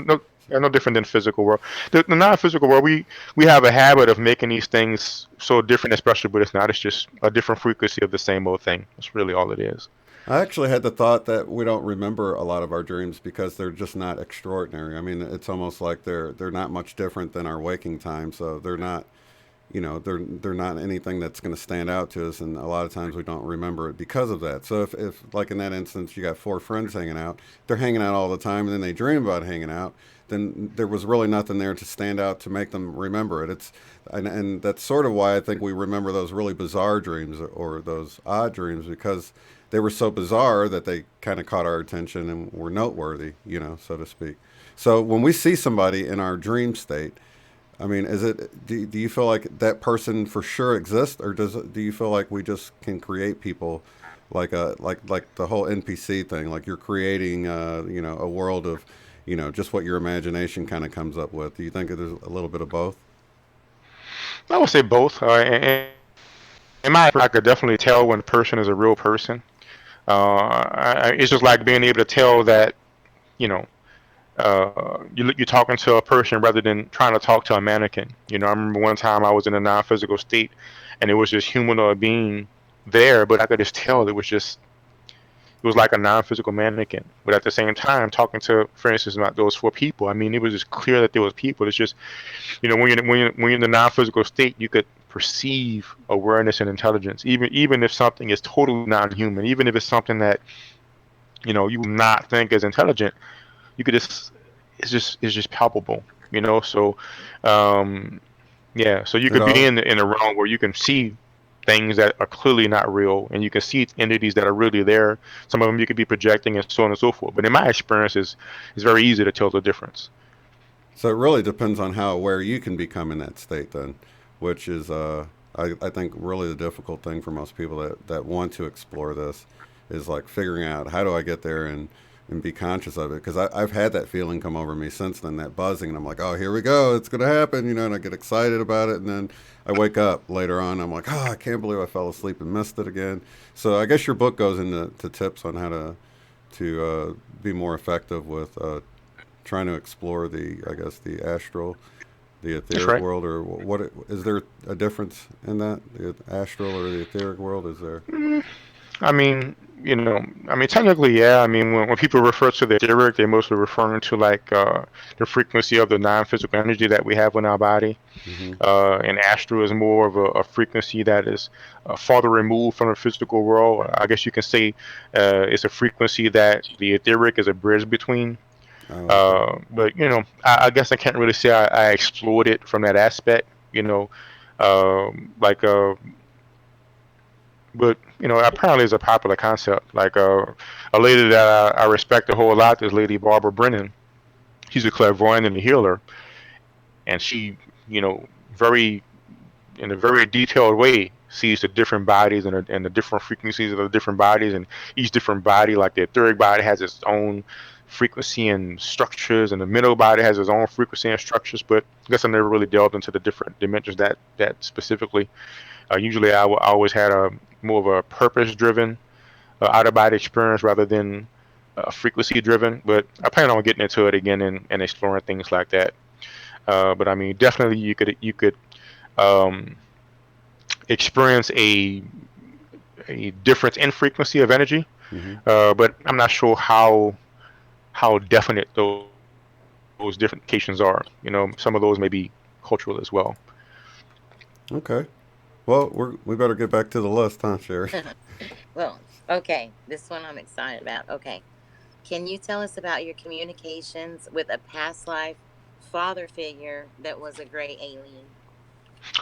no different than physical world. The non-physical world, we have a habit of making these things so different and special, but it's not. It's just a different frequency of the same old thing. That's really all it is. I actually had the thought that we don't remember a lot of our dreams because they're just not extraordinary. I mean, it's almost like they're not much different than our waking time. So they're not, they're not anything that's going to stand out to us. And a lot of times we don't remember it because of that. So if like in that instance, you got four friends hanging out, they're hanging out all the time, and then they dream about hanging out, then there was really nothing there to stand out to make them remember it. And that's sort of why I think we remember those really bizarre dreams or those odd dreams, because they were so bizarre that they kind of caught our attention and were noteworthy, so to speak. So when we see somebody in our dream state, I mean, do you feel like that person for sure exists, or do you feel like we just can create people like the whole NPC thing, like you're creating a world of just what your imagination kind of comes up with? Do you think there's a little bit of both? I would say both. In my opinion, I could definitely tell when a person is a real person. It's just like being able to tell that, you're talking to a person rather than trying to talk to a mannequin. I remember one time I was in a non-physical state, and it was just humanoid being there, but I could just tell it was like a non-physical mannequin. But at the same time, talking to, for instance, about those four people, I mean, it was just clear that there was people. It's just, when you're in the non-physical state, you could perceive awareness and intelligence, even if something is totally non-human, even if it's something that you will not think is intelligent. You could just it's just palpable, you know. So yeah, so you It could be all. in a realm where you can see things that are clearly not real, and you can see entities that are really there. Some of them you could be projecting, and so on and so forth. But in my experience, it's very easy to tell the difference. So it really depends on how aware you can become in that state, then, which is, I think, really the difficult thing for most people that want to explore this is like figuring out how do I get there and be conscious of it. Because I've had that feeling come over me since then, that buzzing, and I'm like, oh, here we go, it's going to happen, you know, and I get excited about it. And then I wake up later on, I'm like, oh, I can't believe I fell asleep and missed it again. So I guess your book goes into tips on how to be more effective with trying to explore I guess, the astral, the That's etheric right. world, or is there a difference in that, the astral or the etheric world? Is there? I mean, I mean, technically, yeah. I mean, when people refer to the etheric, they're mostly referring to like the frequency of the non-physical energy that we have in our body. Mm-hmm. And astral is more of a frequency that is farther removed from the physical world. I guess you can say it's a frequency that the etheric is a bridge between. Oh, okay. But I guess I can't really say I explored it from that aspect. Like but apparently it's a popular concept. Like a lady that I respect a whole lot, this lady Barbara Brennan. She's a clairvoyant and a healer, and she, very in a very detailed way sees the different bodies and the different frequencies of the different bodies, and each different body, like the etheric body, has its own frequency and structures, and the mental body has its own frequency and structures. But I guess I never really delved into the different dimensions that specifically. Usually, I always had a more of a purpose-driven out of body experience rather than frequency driven. But I plan on getting into it again and exploring things like that. But I mean, definitely you could um, experience a difference in frequency of energy. Mm-hmm. But I'm not sure how definite those different locations are. Some of those may be cultural as well. Okay. Well, we better get back to the list, huh, Sherry? Well, okay, this one I'm excited about. Okay. Can you tell us about your communications with a past life father figure that was a gray alien?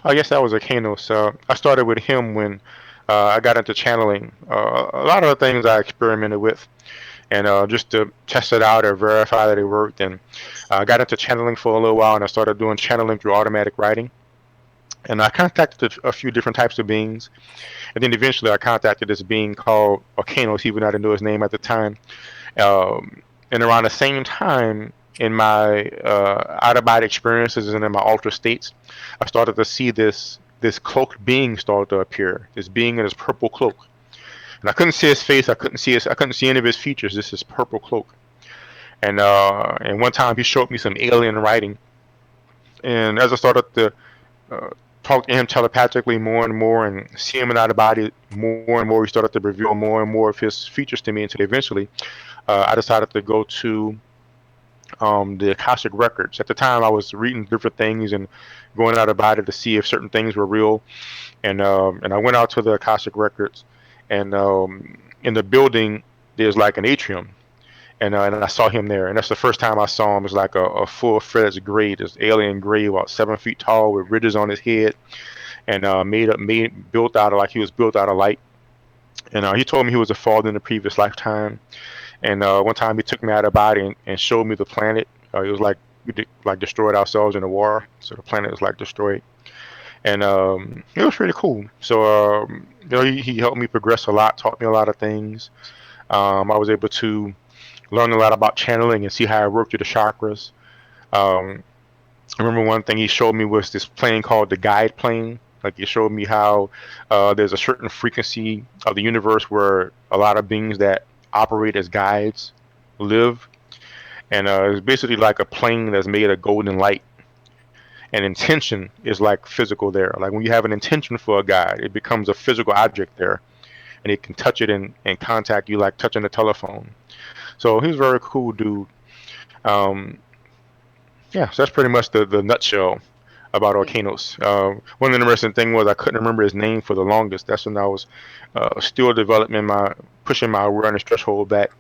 I guess that was a Kano. So I started with him when I got into channeling. A lot of the things I experimented with, and just to test it out or verify that it worked. And I got into channeling for a little while, and I started doing channeling through automatic writing. And I contacted a few different types of beings, and then eventually I contacted this being called Arcanos, even though I didn't know his name at the time. And around the same time, in my out of body experiences and in my altered states, I started to see this cloaked being start to appear. This being in his purple cloak, and I couldn't see his face. I couldn't see any of his features. This is purple cloak. And one time he showed me some alien writing, and as I started to uh, talk to him telepathically more and more and see him in out of body more and more, he started to reveal more and more of his features to me until eventually I decided to go to the Akashic records. At the time, I was reading different things and going out of body to see if certain things were real. And I went out to the Akashic records, and in the building there's like an atrium, and I saw him there. And that's the first time I saw him. It was like a full-fledged gray, this alien gray, about 7 feet tall, with ridges on his head, and built out of like he was built out of light. And he told me he was a father in the previous lifetime. And one time he took me out of body and showed me the planet. It was like like destroyed ourselves in a war, so the planet was like destroyed, and it was really cool. So he helped me progress a lot, taught me a lot of things. I was able to learn a lot about channeling and see how it worked through the chakras. Um, I remember one thing he showed me was this plane called the guide plane. Like he showed me how there's a certain frequency of the universe where a lot of beings that operate as guides live, and it's basically like a plane that's made of golden light. And intention is like physical there. Like when you have an intention for a guide, it becomes a physical object there, and it can touch it and contact you like touching a telephone. So he's a very cool dude. Um, yeah, so that's pretty much the nutshell about Arcanos. One interesting thing was I couldn't remember his name for the longest. That's when I was still developing pushing my awareness threshold back.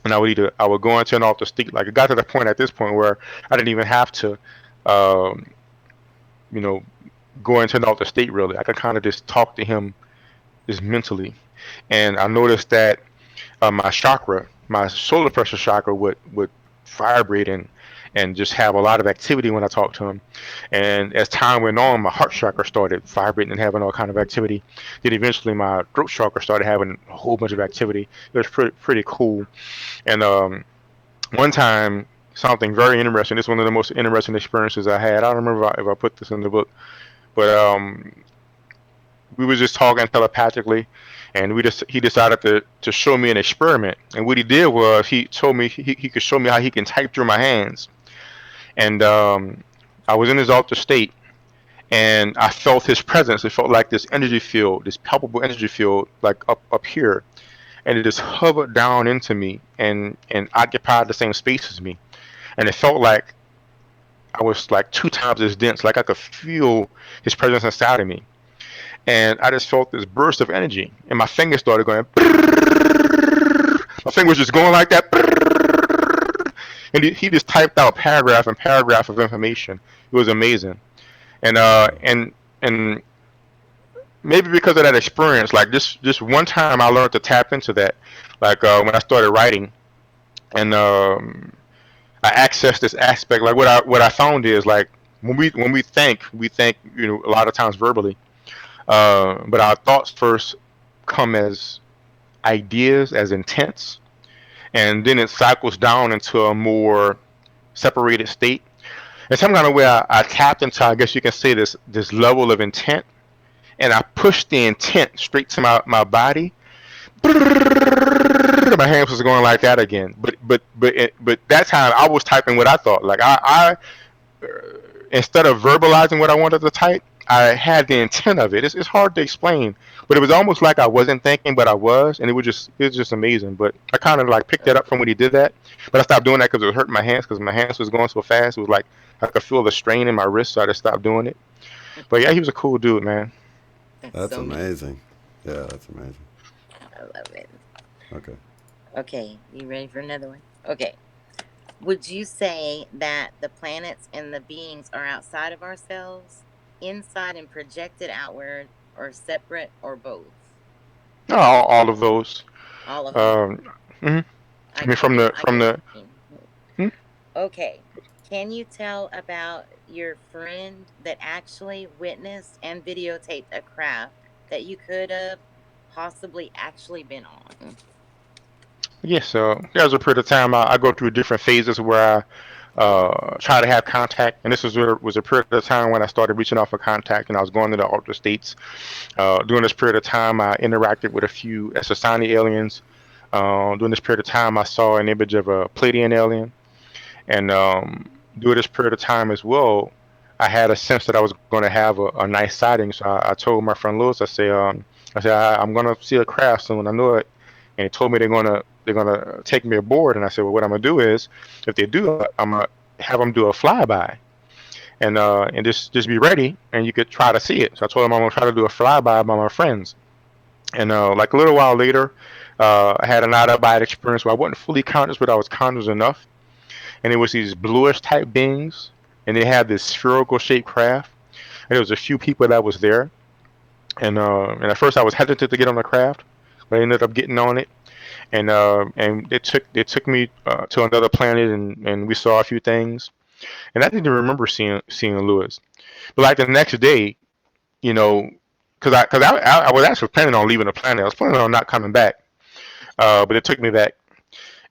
and I would go into an altered state. Like it got to the point at this point where I didn't even have to, um, you know, go into an altered state really. I could kind of just talk to him just mentally, and I noticed that my chakra, my solar plexus chakra, would vibrate and just have a lot of activity when I talked to him. And as time went on, my heart chakra started vibrating and having all kind of activity. Then eventually my throat chakra started having a whole bunch of activity. It was pretty cool. And one time, something very interesting. This is one of the most interesting experiences I had. I don't remember if I put this in the book, but we was just talking telepathically, and he decided to show me an experiment. And what he did was he told me he could show me how he can type through my hands. And I was in his altered state, and I felt his presence. It felt like this energy field, this palpable energy field, like up here, and it just hovered down into me and occupied the same space as me. And it felt like I was like 2 times as dense, like I could feel his presence inside of me. And I just felt this burst of energy, and my fingers started going. My finger was just going like that, and he just typed out paragraph and paragraph of information. It was amazing, and and maybe because of that experience, like just one time, I learned to tap into that. Like when I started writing, and I accessed this aspect. Like what I found is like when we think, a lot of times verbally. But our thoughts first come as ideas, as intents, and then it cycles down into a more separated state. And some kind of way I tapped into, I guess you can say, this level of intent, and I pushed the intent straight to my body. My hands was going like that again. But that time I was typing what I thought. Like I instead of verbalizing what I wanted to type, I had the intent of it. It's hard to explain, but it was almost like I wasn't thinking, but I was, and it was just amazing. But I kind of like picked that up from when he did that, but I stopped doing that because it was hurting my hands because my hands was going so fast. It was like I could feel the strain in my wrist, so I just stopped doing it. But yeah, he was a cool dude, man. That's So neat. amazing. Yeah, that's amazing. I love it. Okay. Okay, you ready for another one? Okay. Would you say that the planets and the beings are outside of ourselves, inside and projected outward, or separate, or both? All of those. All of them. Um, mhm. I mean, I from get the I from get what the you mean. hmm? Okay. Can you tell about your friend that actually witnessed and videotaped a craft that you could have possibly actually been on? Yes, so there's a period of time I go through different phases where I try to have contact, and this was a period of time when I started reaching out for contact, and I was going to the altered states. During this period of time, I interacted with a few Essassani aliens. During this period of time, I saw an image of a Pleiadian alien, and during this period of time as well, I had a sense that I was going to have a nice sighting. So I told my friend Lewis, I'm going to see a craft soon. I know it, and he told me they're gonna take me aboard. And I said, well, what I'm gonna do is, if they do, I'm gonna have them do a flyby, and just be ready, and you could try to see it. So I told him I'm gonna try to do a flyby by my friends. And like a little while later, I had an out of body experience where I wasn't fully conscious, but I was conscious enough, and it was these bluish type beings, and they had this spherical shaped craft, and there was a few people that was there, and at first I was hesitant to get on the craft, but I ended up getting on it, and they took me to another planet, and we saw a few things, and I didn't remember seeing Lewis, but like the next day, you know, because I was actually planning on leaving the planet. I was planning on not coming back, but it took me back.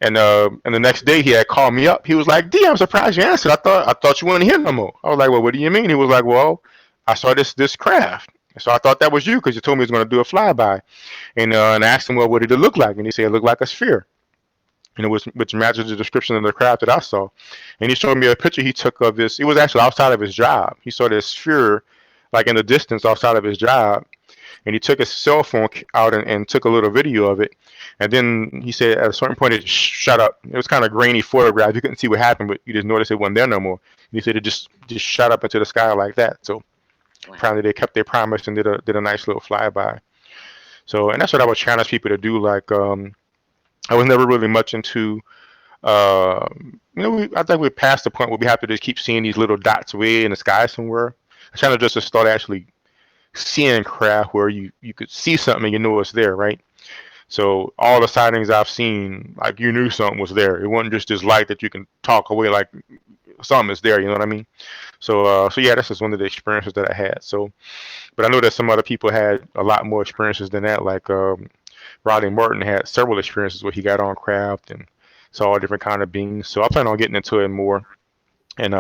And the next day he had called me up. He was like, "D, I'm surprised you answered. I thought you weren't here no more." I was like, "Well, what do you mean?" He was like, "Well, I saw this craft, so I thought that was you because you told me he was going to do a flyby." And I asked him, "Well, what did it look like?" And he said it looked like a sphere, and it was which matches the description of the craft that I saw. And he showed me a picture he took of this. It was actually outside of his job. He saw this sphere like in the distance outside of his job, and he took his cell phone out and took a little video of it. And then he said at a certain point it shut up. It was kind of grainy photograph. You couldn't see what happened, but you just noticed it wasn't there no more. And he said it just shot up into the sky like that. So Wow. apparently they kept their promise and did a nice little flyby. So, and that's what I would challenge people to do. Like I was never really much into, I think we're past the point where we have to just keep seeing these little dots way in the sky somewhere. I kind of just to start actually seeing craft where you could see something and you know it's there, right? So all the sightings I've seen, like you knew something was there. It wasn't just this light that you can talk away like something is there. You know what I mean? So yeah, this is one of the experiences that I had. So, but I know that some other people had a lot more experiences than that. Like Rodney Martin had several experiences where he got on craft and saw all different kind of beings. So I plan on getting into it more and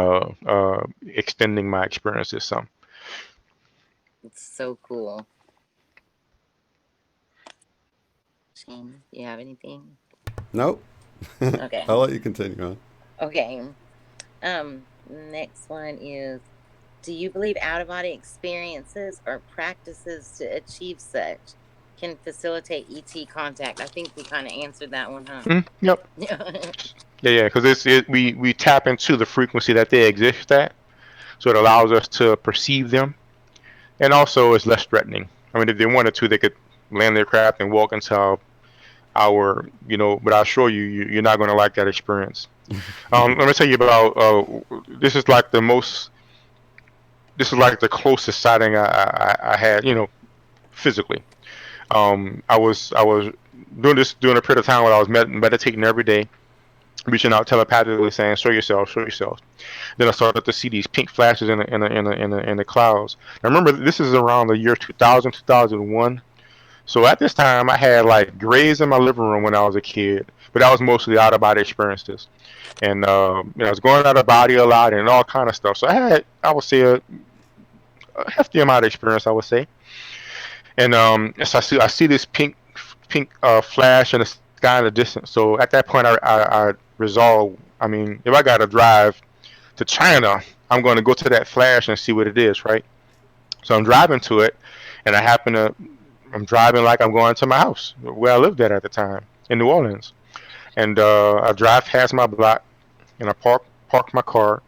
extending my experiences some. It's so cool. Shane, do you have anything? Nope. Okay. I'll let you continue on. Okay. Next one is, do you believe out-of-body experiences or practices to achieve such can facilitate ET contact? I think we kind of answered that one, huh? Yep. Yeah, because we tap into the frequency that they exist at, so it allows us to perceive them, and also it's less threatening. I mean, if they wanted to, they could land their craft and walk into our, but I assure you, you're not going to like that experience. Let me tell you about, this is like the closest sighting I had, physically. I was doing this during a period of time when I was meditating every day, reaching out telepathically saying, show yourself, show yourself. Then I started to see these pink flashes in the clouds. Now remember, this is around the year 2000, 2001. So at this time, I had like grays in my living room when I was a kid, but that was mostly out of body experiences, and I was going out of body a lot and all kind of stuff. So I would say, a hefty amount of experience, I would say. And so I see this pink flash in the sky in the distance. So at that point, I resolved. I mean, if I got to drive to China, I'm going to go to that flash and see what it is, right? So I'm driving to it, and I'm driving like I'm going to my house where I lived at the time in New Orleans, and I drive past my block, and I park my car,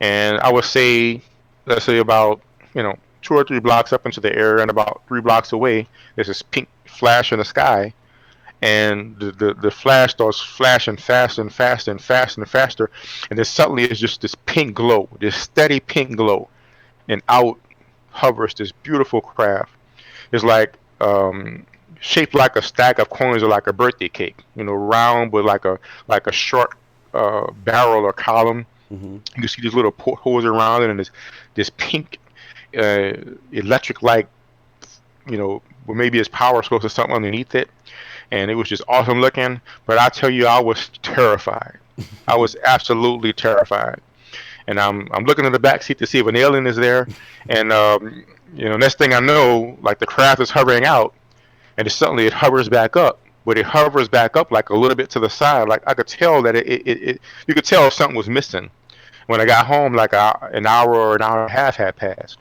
and I would say, let's say about 2 or 3 blocks up into the air, and about 3 blocks away, there's this pink flash in the sky, and the flash starts flashing faster and faster and faster and faster, and then suddenly it's just this pink glow, this steady pink glow, and out hovers this beautiful craft. It's like shaped like a stack of coins or like a birthday cake, round with like a short barrel or column. Mm-hmm. You see these little portholes around it, and this pink electric light, well, maybe it's power source or something underneath it, and it was just awesome looking. But I tell you, I was terrified. I was absolutely terrified. And I'm looking in the back seat to see if an alien is there, and next thing I know, like the craft is hovering out, and suddenly it hovers back up. But it hovers back up like a little bit to the side. Like I could tell that you could tell if something was missing. When I got home, like an hour or an hour and a half had passed.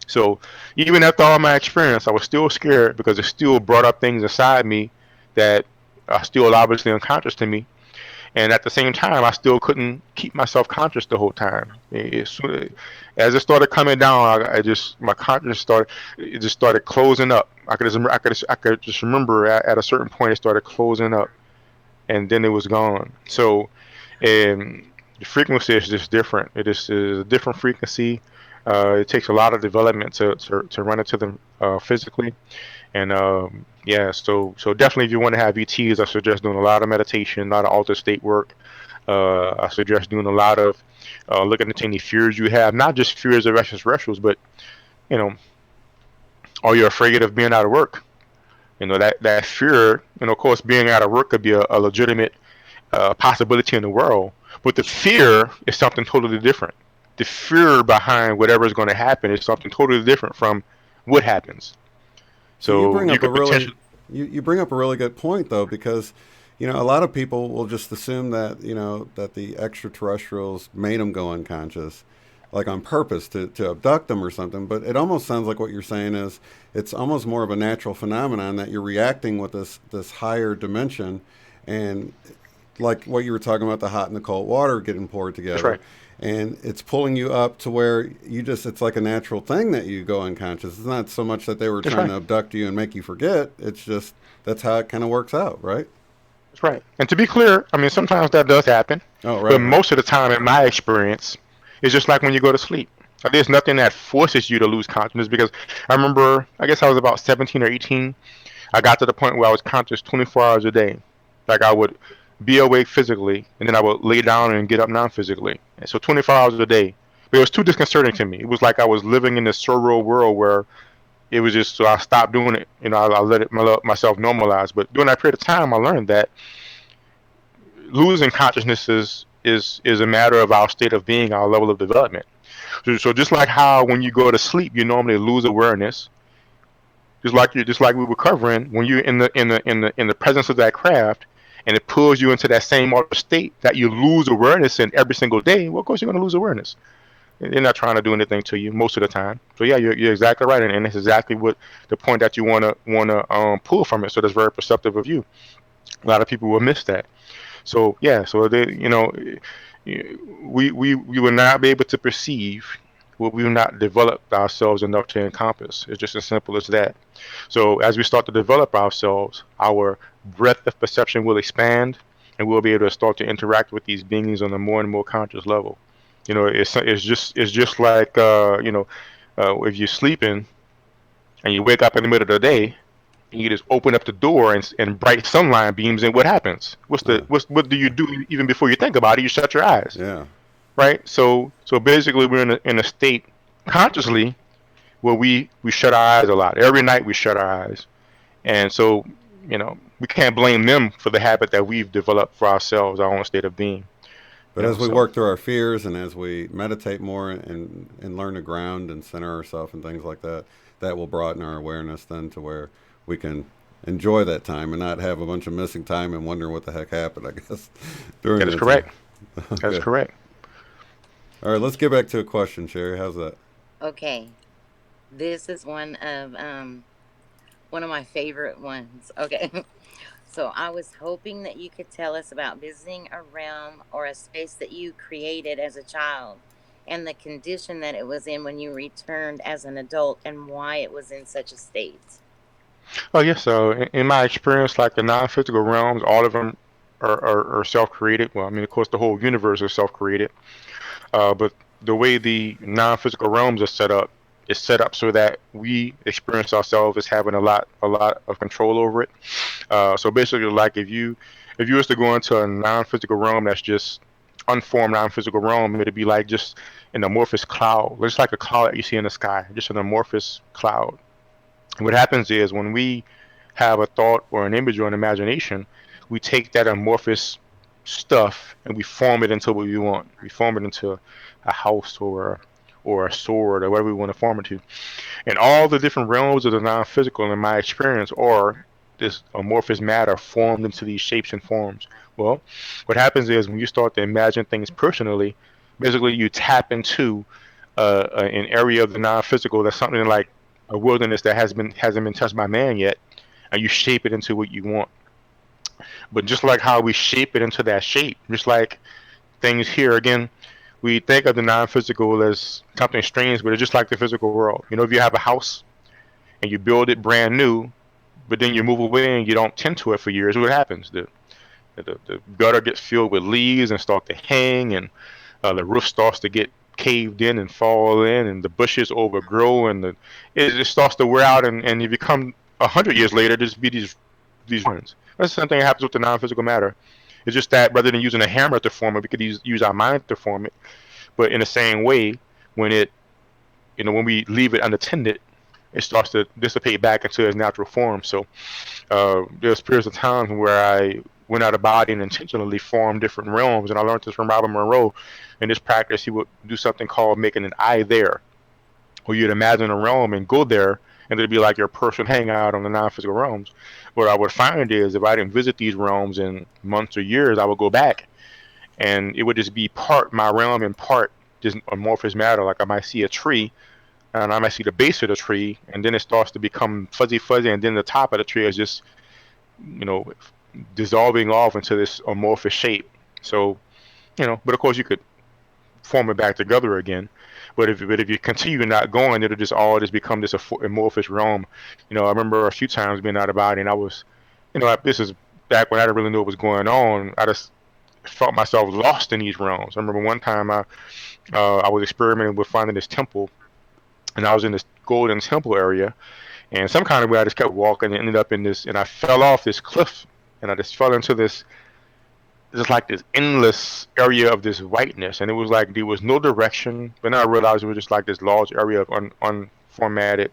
So even after all my experience, I was still scared because it still brought up things inside me that are still obviously unconscious to me. And at the same time, I still couldn't keep myself conscious the whole time. As it started coming down, my consciousness started closing up. I could just remember at a certain point it started closing up, and then it was gone. So, the frequency is just different. It is a different frequency. It takes a lot of development to run into them physically, and yeah. So definitely, if you want to have ETs, I suggest doing a lot of meditation, a lot of altered state work. I suggest doing a lot of looking into any fears you have, not just fears of extraterrestrials, but are you afraid of being out of work? That fear, of course, being out of work could be a legitimate possibility in the world, but the fear is something totally different. The fear behind whatever is going to happen is something totally different from what happens. So you bring you up a could really potentially, you bring up a really good point though, because a lot of people will just assume that that the extraterrestrials made them go unconscious, like on purpose to abduct them or something. But it almost sounds like what you're saying is it's almost more of a natural phenomenon that you're reacting with this higher dimension, and like what you were talking about, the hot and the cold water getting poured that's together. right. And it's pulling you up to where it's like a natural thing that you go unconscious. It's not so much that they were That's trying right. to abduct you and make you forget. It's just, that's how it kind of works out, right? That's right. And to be clear, I mean, sometimes that does happen, Oh, but right, right. most of the time, in my experience, it's just like when you go to sleep. There's nothing that forces you to lose consciousness because I remember, I guess I was about 17 or 18. I got to the point where I was conscious 24 hours a day. Like I would be awake physically, and then I would lay down and get up non-physically. And so 24 hours a day. But it was too disconcerting to me. It was like I was living in this surreal world where it was just, so I stopped doing it. I let it myself normalize. But during that period of time, I learned that losing consciousness is a matter of our state of being, our level of development. So just like how when you go to sleep, you normally lose awareness. Just like we were covering, when you're in the presence of that craft, and it pulls you into that same altered state that you lose awareness in every single day. Well, of course you're going to lose awareness. They're not trying to do anything to you most of the time. So yeah, you're exactly right, and it's exactly what the point that you wanna pull from it. So that's very perceptive of you. A lot of people will miss that. So yeah, so we will not be able to perceive what we've not developed ourselves enough to encompass. It's just as simple as that. So as we start to develop ourselves, our breadth of perception will expand, and we'll be able to start to interact with these beings on a more and more conscious level. It's just like if you're sleeping and you wake up in the middle of the day and you just open up the door and bright sunlight beams in. What happens? Uh, What do you do even before you think about it? You shut your eyes, yeah. right? So basically, we're in a state consciously where we shut our eyes a lot. Every night we shut our eyes, and so we can't blame them for the habit that we've developed for ourselves, our own state of being. But as we So work through our fears and as we meditate more and learn to ground and center ourselves and things like that, that will broaden our awareness then to where we can enjoy that time and not have a bunch of missing time and wondering what the heck happened, I guess, during that is that time. correct. That is Okay. correct. All right, let's get back to a question, Sherry. How's that? Okay. This is one of my favorite ones. Okay. So I was hoping that you could tell us about visiting a realm or a space that you created as a child and the condition that it was in when you returned as an adult and why it was in such a state. Oh yes. So in my experience, like the non-physical realms, all of them are self-created. Well, I mean, of course, the whole universe is self-created. But the way the non-physical realms are set up is set up so that we experience ourselves as having a lot of control over it. So basically, like if you was to go into a non-physical realm that's just unformed non-physical realm, it'd be like just an amorphous cloud, just like a cloud that you see in the sky, just an amorphous cloud. What happens is when we have a thought or an image or an imagination, we take that amorphous stuff and we form it into what we want. We form it into a house or a sword or whatever we want to form it to. And all the different realms of the non-physical, in my experience, are this amorphous matter formed into these shapes and forms. Well, what happens is when you start to imagine things personally, basically you tap into an area of the non-physical that's something like a wilderness that hasn't been touched by man yet, and you shape it into what you want. But just like how we shape it into that shape, just like things here again, we think of the non-physical as something strange, but it's just like the physical world. If you have a house and you build it brand new, but then you move away and you don't tend to it for years, what happens? The gutter gets filled with leaves and start to hang, and the roof starts to get caved in and fall in, and the bushes overgrow, and it just starts to wear out, and if you come 100 years later, there's be these ruins. That's the same thing that happens with the non-physical matter. It's just that rather than using a hammer to form it, we could use our mind to form it. But in the same way, when when we leave it unattended, it starts to dissipate back into its natural form. So there's periods of time where I went out of body and intentionally formed different realms, and I learned this from Robert Monroe. In this practice, he would do something called making an I there, where you'd imagine a realm and go there, and it'd be like your personal hangout on the non-physical realms. What I would find is if I didn't visit these realms in months or years, I would go back, and it would just be part my realm and part just amorphous matter. Like I might see a tree, and I might see the base of the tree, and then it starts to become fuzzy, and then the top of the tree is just, you know, dissolving off into this amorphous shape. So, but of course you could form it back together again. But if you continue not going, it'll just all just become this amorphous realm. I remember a few times being out of body, and I was, this is back when I didn't really know what was going on, I just felt myself lost in these realms. I remember one time I was experimenting with finding this temple, and I was in this golden temple area, and some kind of way I just kept walking and ended up in this, and I fell off this cliff, and I just fell into this, just like this endless area of this whiteness, and it was like there was no direction. But then I realized it was just like this large area of unformatted,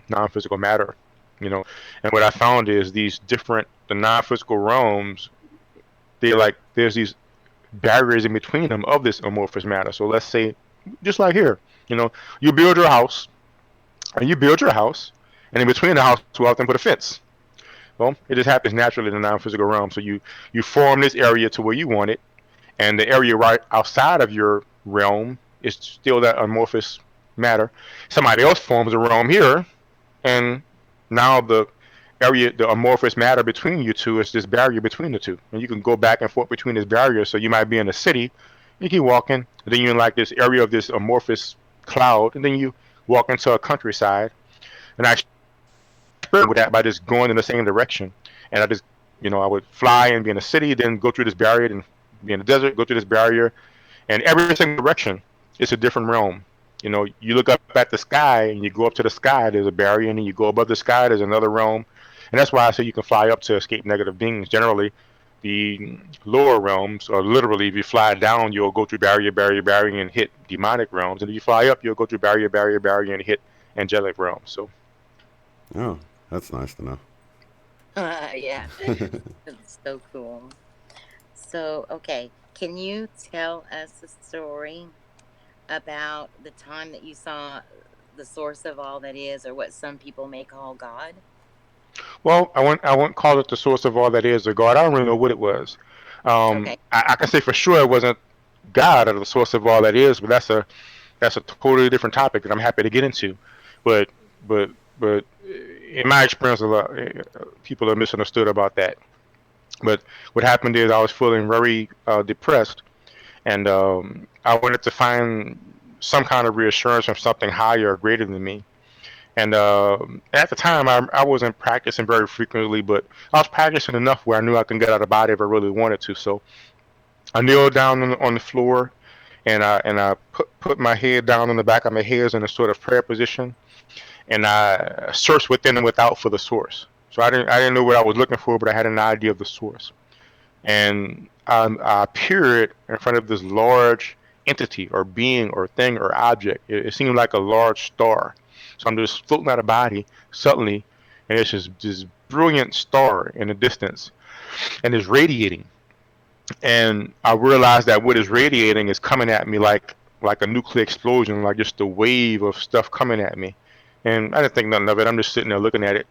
non-physical matter, you know. And what I found is the non-physical realms, they like there's these barriers in between them of this amorphous matter. So let's say, just like here, you know, you build your house, and in between the house, you often put a fence. Well, it just happens naturally in the non-physical realm. So you form this area to where you want it, and the area right outside of your realm is still that amorphous matter. Somebody else forms a realm here, and now the amorphous matter between you two is this barrier between the two, and you can go back and forth between this barrier. So you might be in a city, you keep walking, and then you're in like this area of this amorphous cloud, and then you walk into a countryside, and I experiment with that by just going in the same direction. And I just, I would fly and be in a city, then go through this barrier, and be in the desert, go through this barrier, and every single direction is a different realm. You look up at the sky, and you go up to the sky, there's a barrier, and then you go above the sky, there's another realm. And that's why I say you can fly up to escape negative beings. Generally, the lower realms, or literally, if you fly down, you'll go through barrier, and hit demonic realms. And if you fly up, you'll go through barrier, and hit angelic realms. So, oh, that's nice to know. Yeah, that's so cool. So, okay, can you tell us a story about the time that you saw the source of all that is, or what some people may call God? well, I won't call it the source of all that is or God. I don't really know what it was. Okay. I can say for sure it wasn't God or the source of all that is, but that's a totally different topic that I'm happy to get into. But but but in my experience, a lot people are misunderstood about that. But what happened is I was feeling very depressed, and I wanted to find some kind of reassurance from something higher or greater than me. And at the time, I wasn't practicing very frequently, but I was practicing enough where I knew I could get out of body if I really wanted to. So I kneeled down on the floor, and I put my head down on the back of my head in a sort of prayer position, and I searched within and without for the source. So I didn't know what I was looking for, but I had an idea of the source. And I appeared in front of this large entity or being or thing or object. It seemed like a large star. So I'm just floating out of body suddenly, and it's just this brilliant star in the distance, and it's radiating. And I realized that what is radiating is coming at me like a nuclear explosion, like just a wave of stuff coming at me. And I didn't think nothing of it. I'm just sitting there looking at it.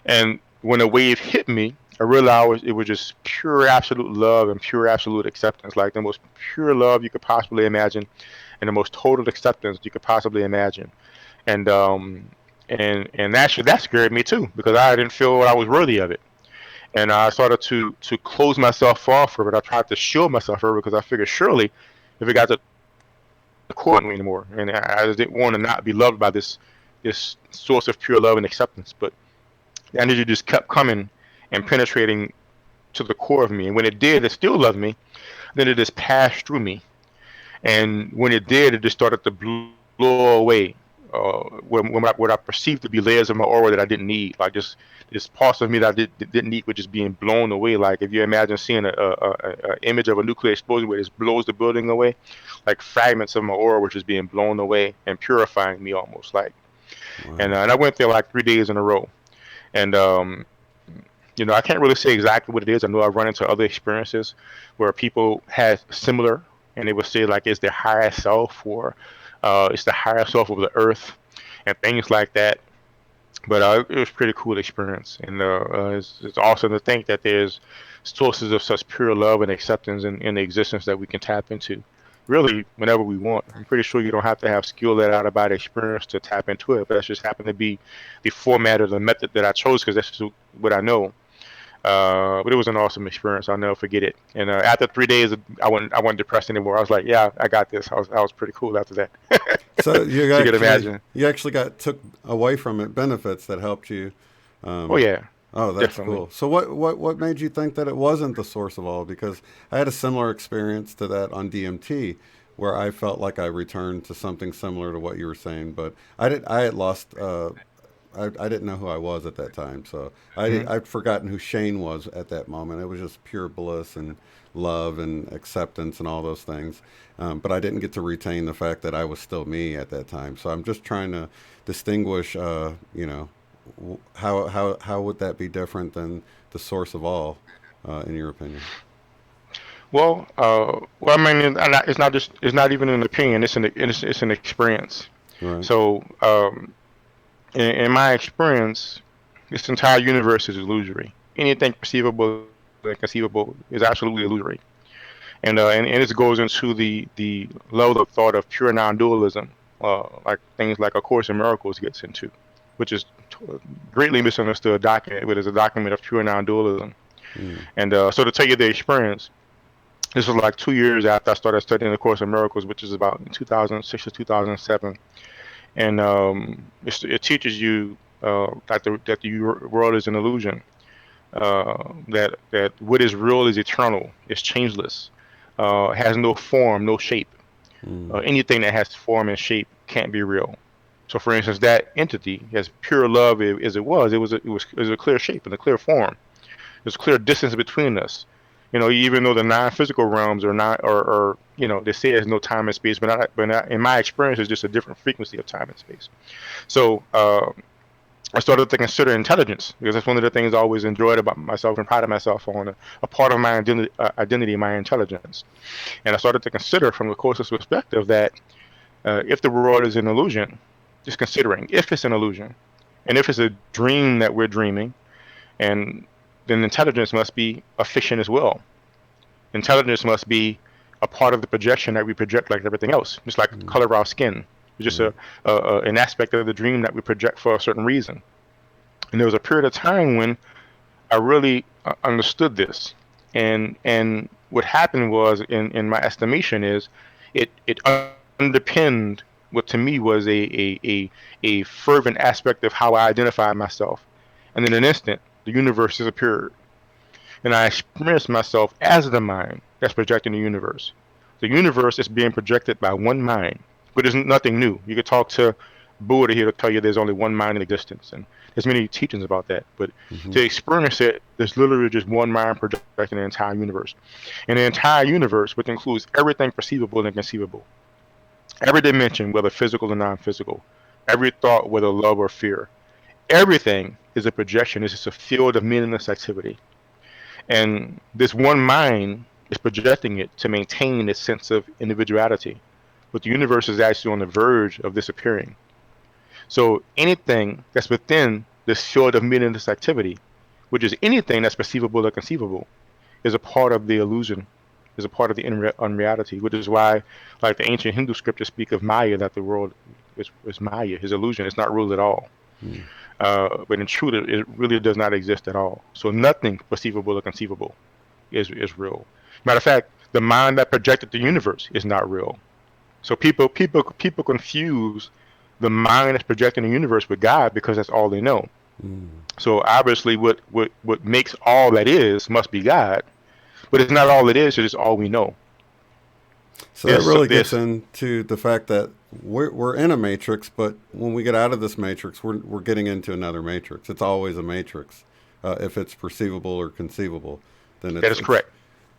And when the wave hit me, I realized it was just pure absolute love and pure absolute acceptance, like the most pure love you could possibly imagine, and the most total acceptance you could possibly imagine. And actually that scared me too, because I didn't feel I was worthy of it. And I started to close myself off for it. I tried to shield myself from it because I figured surely if it got to the core me anymore, and I just didn't want to not be loved by this source of pure love and acceptance. But the energy just kept coming and penetrating to the core of me. And when it did, it still loved me. Then it just passed through me. And when it did, it just started to blow away what I perceived to be layers of my aura that I didn't need. Like just this parts of me that I didn't need were just being blown away. Like if you imagine seeing a image of a nuclear explosion where it just blows the building away, like fragments of my aura were just being blown away and purifying me almost like. Wow. And I went there like 3 days in a row. And I can't really say exactly what it is. I know I've run into other experiences where people had similar, and they would say like it's their higher self, or it's the higher self of the earth, and things like that. But it was a pretty cool experience, and it's awesome to think that there's sources of such pure love and acceptance in the existence that we can tap into, really, whenever we want. I'm pretty sure you don't have to have skill that out about experience to tap into it, but that's just happened to be the format or the method that I chose because that's just what I know. But it was an awesome experience. I'll never forget it. And after 3 days, I wasn't depressed anymore. I was like, yeah, I got this. I was pretty cool after that. So you can imagine. You actually took away from it benefits that helped you. Oh yeah. Oh, that's definitely. cool. So what made you think that it wasn't the source of all? Because I had a similar experience to that on DMT, where I felt like I returned to something similar to what you were saying, but I had lost I didn't know who I was at that time, so Hmm. I'd forgotten who Shane was at that moment. It was just pure bliss and love and acceptance and all those things. But I didn't get to retain the fact that I was still me at that time. So I'm just trying to distinguish, how would that be different than the source of all, in your opinion? Well, I mean, it's not even an opinion. It's an experience. Right. So, in my experience, this entire universe is illusory. Anything perceivable and conceivable is absolutely illusory. And this goes into the level of thought of pure non-dualism, like things like A Course in Miracles gets into, which is greatly misunderstood document, but is a document of pure non-dualism. Mm. And so to tell you the experience, this was like 2 years after I started studying A Course in Miracles, which is about 2006 to 2007. And it teaches you that the world is an illusion, that what is real is eternal, is changeless, has no form, no shape. Mm. Anything that has form and shape can't be real. So, for instance, that entity, as pure love as it was a clear shape and a clear form. There's a clear distance between us. Even though the non-physical realms are not, or they say there's no time and space, but in my experience, it's just a different frequency of time and space. So, I started to consider intelligence because that's one of the things I always enjoyed about myself and prided myself on. A part of my identity, my intelligence. And I started to consider from the Course's perspective that if the world is an illusion, just considering if it's an illusion, and if it's a dream that we're dreaming, and then intelligence must be a fiction as well. Intelligence must be a part of the projection that we project like everything else, just like the Mm. color of our skin. It's just Right. an aspect of the dream that we project for a certain reason. And there was a period of time when I really understood this. And what happened was, in my estimation, is it underpinned what to me was a fervent aspect of how I identified myself. And in an instant, the universe disappeared. And I experienced myself as the mind that's projecting the universe. The universe is being projected by one mind, but there's nothing new. You could talk to Buddha here to tell you there's only one mind in existence, and there's many teachings about that. But Mm-hmm. to experience it, there's literally just one mind projecting the entire universe. And the entire universe, which includes everything perceivable and inconceivable, every dimension, whether physical or non-physical, every thought, whether love or fear, everything is a projection. It's just a field of meaningless activity. And this one mind is projecting it to maintain its sense of individuality. But the universe is actually on the verge of disappearing. So anything that's within this field of meaningless activity, which is anything that's perceivable or conceivable, is a part of the illusion, is a part of the unreality, which is why, like the ancient Hindu scriptures speak of Maya, that the world is Maya, is illusion. It's not real at all. Mm. But in truth, it really does not exist at all. So nothing perceivable or conceivable is real. Matter of fact, the mind that projected the universe is not real. So people confuse the mind that's projecting the universe with God because that's all they know. Mm. So obviously, what makes all that is must be God, but it's not all it is. It's just all we know. So that really gets This into the fact that we're in a matrix, but when we get out of this matrix, we're getting into another matrix. It's always a matrix. If it's perceivable or conceivable, then that is it's correct.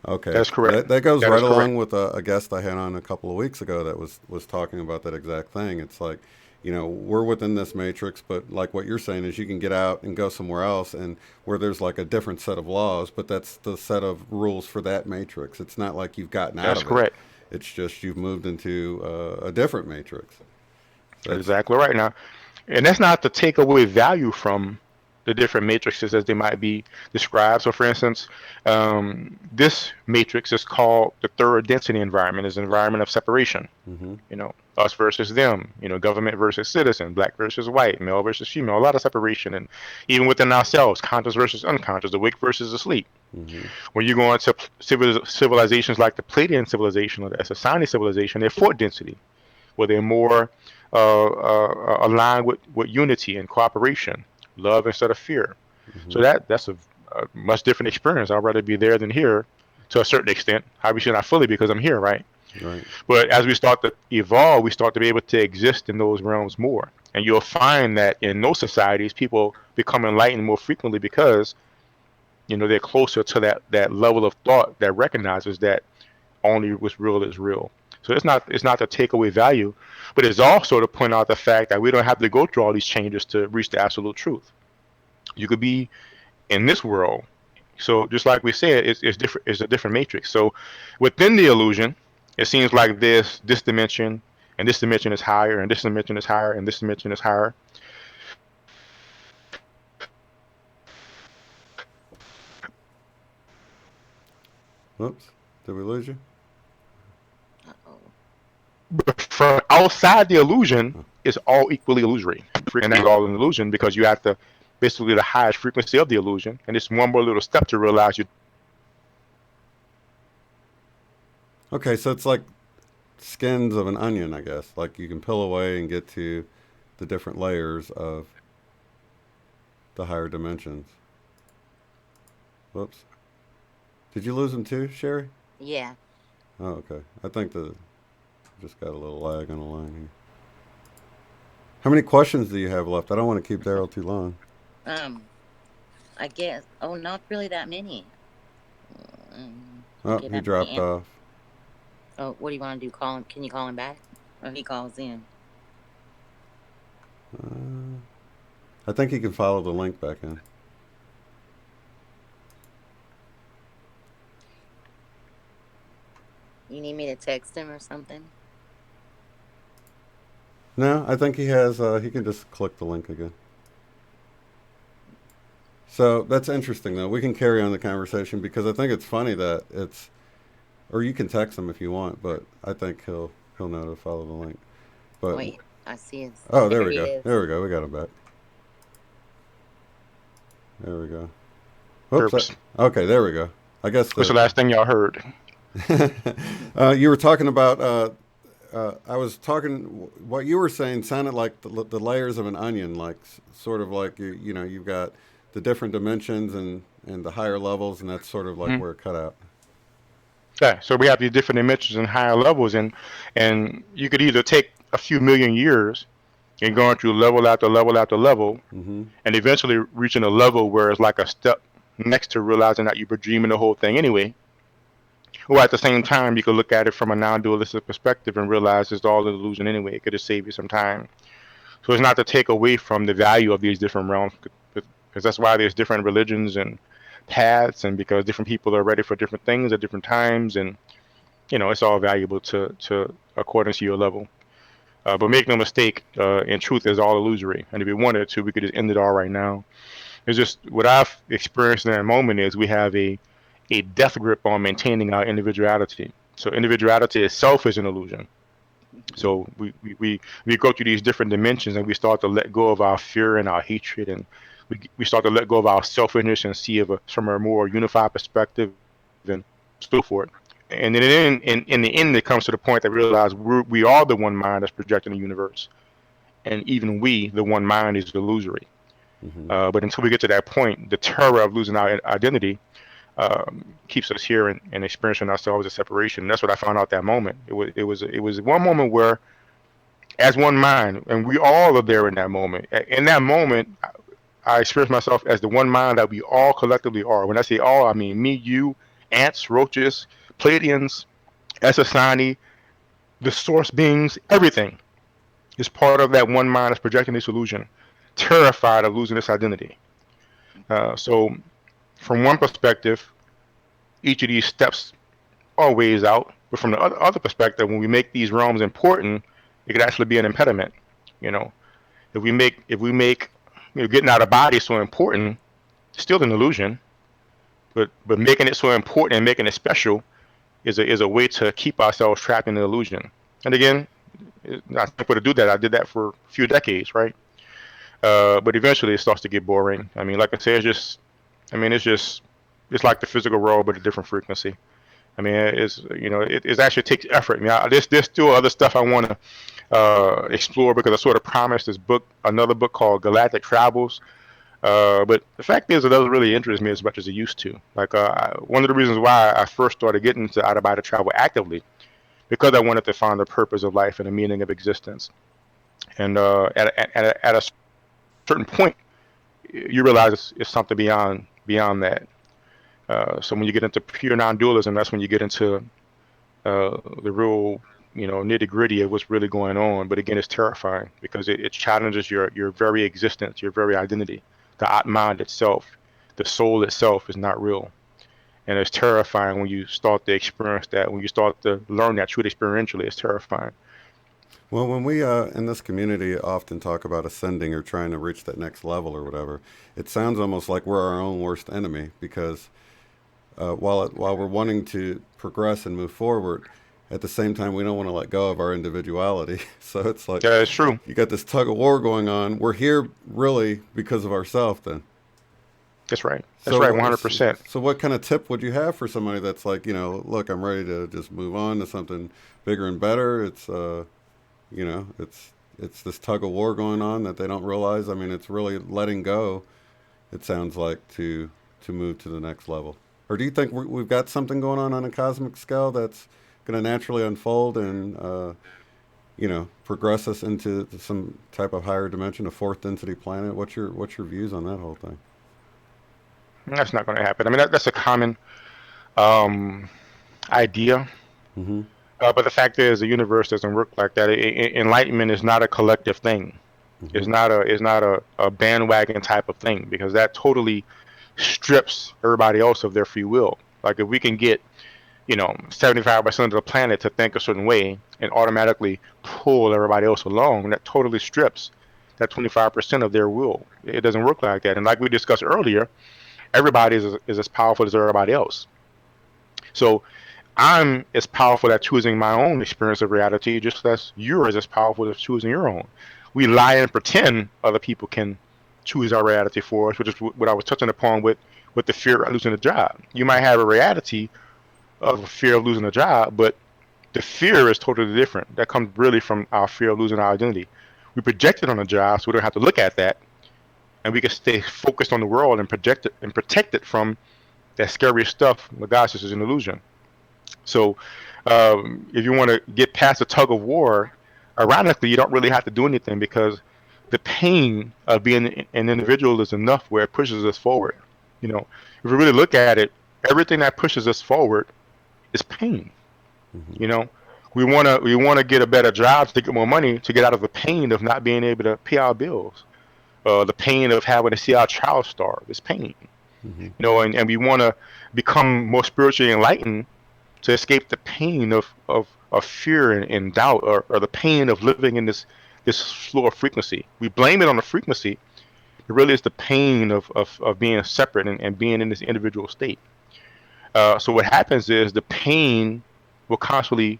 That okay. is correct. That goes That right is correct. along with a guest I had on a couple of weeks ago that was talking about that exact thing. It's like, we're within this matrix, but like what you're saying is you can get out and go somewhere else and where there's like a different set of laws, but that's the set of rules for that matrix. It's not like you've gotten out That's of it. correct. It's just you've moved into a different matrix. That's Exactly right. Now, and that's not to take away value from the different matrices as they might be described. So, for instance, this matrix is called the third density environment, is an environment of separation. mm-hmm, Us versus them, government versus citizen, black versus white, male versus female, a lot of separation. And even within ourselves, conscious versus unconscious, awake versus asleep. mm-hmm, When you go into civilizations like the Palladian civilization or the Sasani civilization, they're fourth density, where they're more aligned with unity and cooperation, love instead of fear. So that's a much different experience. I'd rather be there than here to a certain extent. Obviously not fully because I'm here, right? Right. But as we start to evolve, we start to be able to exist in those realms more. And you'll find that in those societies, people become enlightened more frequently because, they're closer to that level of thought that recognizes that only what's real is real. So it's not to take away value, but it's also to point out the fact that we don't have to go through all these changes to reach the absolute truth. You could be in this world. So just like we said, it's different. It's a different matrix. So within the illusion, it seems like this dimension, and this dimension is higher, and this dimension is higher, and this dimension is higher. Whoops. Did we lose you? Uh-oh. But from outside the illusion, it's all equally illusory, and that's all an illusion because you have to basically the highest frequency of the illusion, and it's one more little step to realize you. Okay, so it's like skins of an onion, I guess. Like you can peel away and get to the different layers of the higher dimensions. Whoops. Did you lose him too, Sherry? Yeah. Oh, okay. I think just got a little lag on the line here. How many questions do you have left? I don't want to keep Darryl too long. I guess. Oh, not really that many. Oh, he dropped off. Oh, what do you want to do? Call him? Can you call him back? Or he calls in? I think he can follow the link back in. You need me to text him or something? No, I think he has. He can just click the link again. So that's interesting, though. We can carry on the conversation because I think it's funny that it's, or you can text him if you want, but I think he'll know to follow the link. But wait, I see his. Oh, there we go. Is. There we go. We got him back. There we go. Whoops. Okay, there we go. I guess. What's the last thing y'all heard? You were talking about. I was talking. What you were saying sounded like the layers of an onion, like sort of like you've got the different dimensions and the higher levels, and that's sort of like where it cut out. Yeah. So we have these different dimensions and higher levels, and you could either take a few million years and going through level after level after level, and eventually reaching a level where it's like a step next to realizing that you were dreaming the whole thing anyway. Or at the same time, you could look at it from a non-dualistic perspective and realize it's all an illusion anyway. It could have saved you some time. So it's not to take away from the value of these different realms, because that's why there's different religions and paths, and because different people are ready for different things at different times, and it's all valuable to according to your level. But make no mistake, in truth, is all illusory. And if we wanted to, we could just end it all right now. It's just what I've experienced in that moment is we have a death grip on maintaining our individuality. So individuality itself is an illusion. So we go through these different dimensions, and we start to let go of our fear and our hatred, and we start to let go of our selfishness and see from a more unified perspective and so forth. And then in the end, it comes to the point that we realize we are the one mind that's projecting the universe, and even we, the one mind, is illusory. But until we get to that point, the terror of losing our identity keeps us here and experiencing ourselves as separation. And that's what I found out that moment. It was one moment where, as one mind, and we all are there in that moment. In that moment, I experienced myself as the one mind that we all collectively are. When I say all, I mean me, you, ants, roaches, Pleiadians, Essassani, the source beings, everything is part of that one mind that's projecting this illusion, terrified of losing this identity. So from one perspective, each of these steps are ways out. But from the other perspective, when we make these realms important, it could actually be an impediment. If we make getting out of body so important, it's still an illusion. But making it so important and making it special is a way to keep ourselves trapped in the illusion. And again, I think to do that. I did that for a few decades, right? But eventually it starts to get boring. I mean, like I said, it's like the physical world, but a different frequency. I mean, it actually takes effort. I mean, there's still other stuff I want to explore because I sort of promised another book called Galactic Travels. But the fact is, it doesn't really interest me as much as it used to. Like one of the reasons why I first started getting into out of body travel actively, because I wanted to find the purpose of life and the meaning of existence. And at a certain point, you realize it's something beyond that. So when you get into pure non-dualism, that's when you get into the real, nitty gritty of what's really going on. But again, it's terrifying because it challenges your very existence, your very identity. The Atman itself, the soul itself is not real. And it's terrifying when you start to experience that, when you start to learn that truth experientially, it's terrifying. Well, when we in this community often talk about ascending or trying to reach that next level or whatever, it sounds almost like we're our own worst enemy because while we're wanting to progress and move forward, at the same time we don't want to let go of our individuality. So it's like Yeah, it's true. you got this tug of war going on. We're here really because of ourselves then. That's right. That's right, So, 100%. so what kind of tip would you have for somebody that's like, look, I'm ready to just move on to something bigger and better. It's this tug of war going on that they don't realize. I mean, it's really letting go. It sounds like to move to the next level. Or do you think we've got something going on a cosmic scale that's going to naturally unfold and progress us into some type of higher dimension, a fourth density planet? What's your views on that whole thing? That's not going to happen. I mean, that's a common um, idea. Mm-hmm. But the fact is, the universe doesn't work like that. Enlightenment is not a collective thing. Mm-hmm. It's not a bandwagon type of thing because that totally strips everybody else of their free will. Like if we can get 75% of the planet to think a certain way and automatically pull everybody else along, that totally strips that 25% of their will. It doesn't work like that. And like we discussed earlier, everybody is as powerful as everybody else. So I'm as powerful at choosing my own experience of reality, just as you're as powerful as choosing your own. We lie and pretend other people can choose our reality for us, which is what I was touching upon with the fear of losing a job. You might have a reality of a fear of losing a job, but the fear is totally different. That comes really from our fear of losing our identity. We project it on a job, so we don't have to look at that, and we can stay focused on the world and project it and protect it from that scary stuff. The God is an illusion. So if you want to get past the tug of war, ironically, you don't really have to do anything because the pain of being an individual is enough where it pushes us forward. If we really look at it, everything that pushes us forward is pain. Mm-hmm. You know, we want to get a better job to get more money to get out of the pain of not being able to pay our bills. The pain of having to see our child starve is pain. Mm-hmm. And we want to become more spiritually enlightened to escape the pain of fear and doubt or the pain of living in this slower frequency. We blame it on the frequency. It really is the pain of being separate and being in this individual state. So what happens is the pain will constantly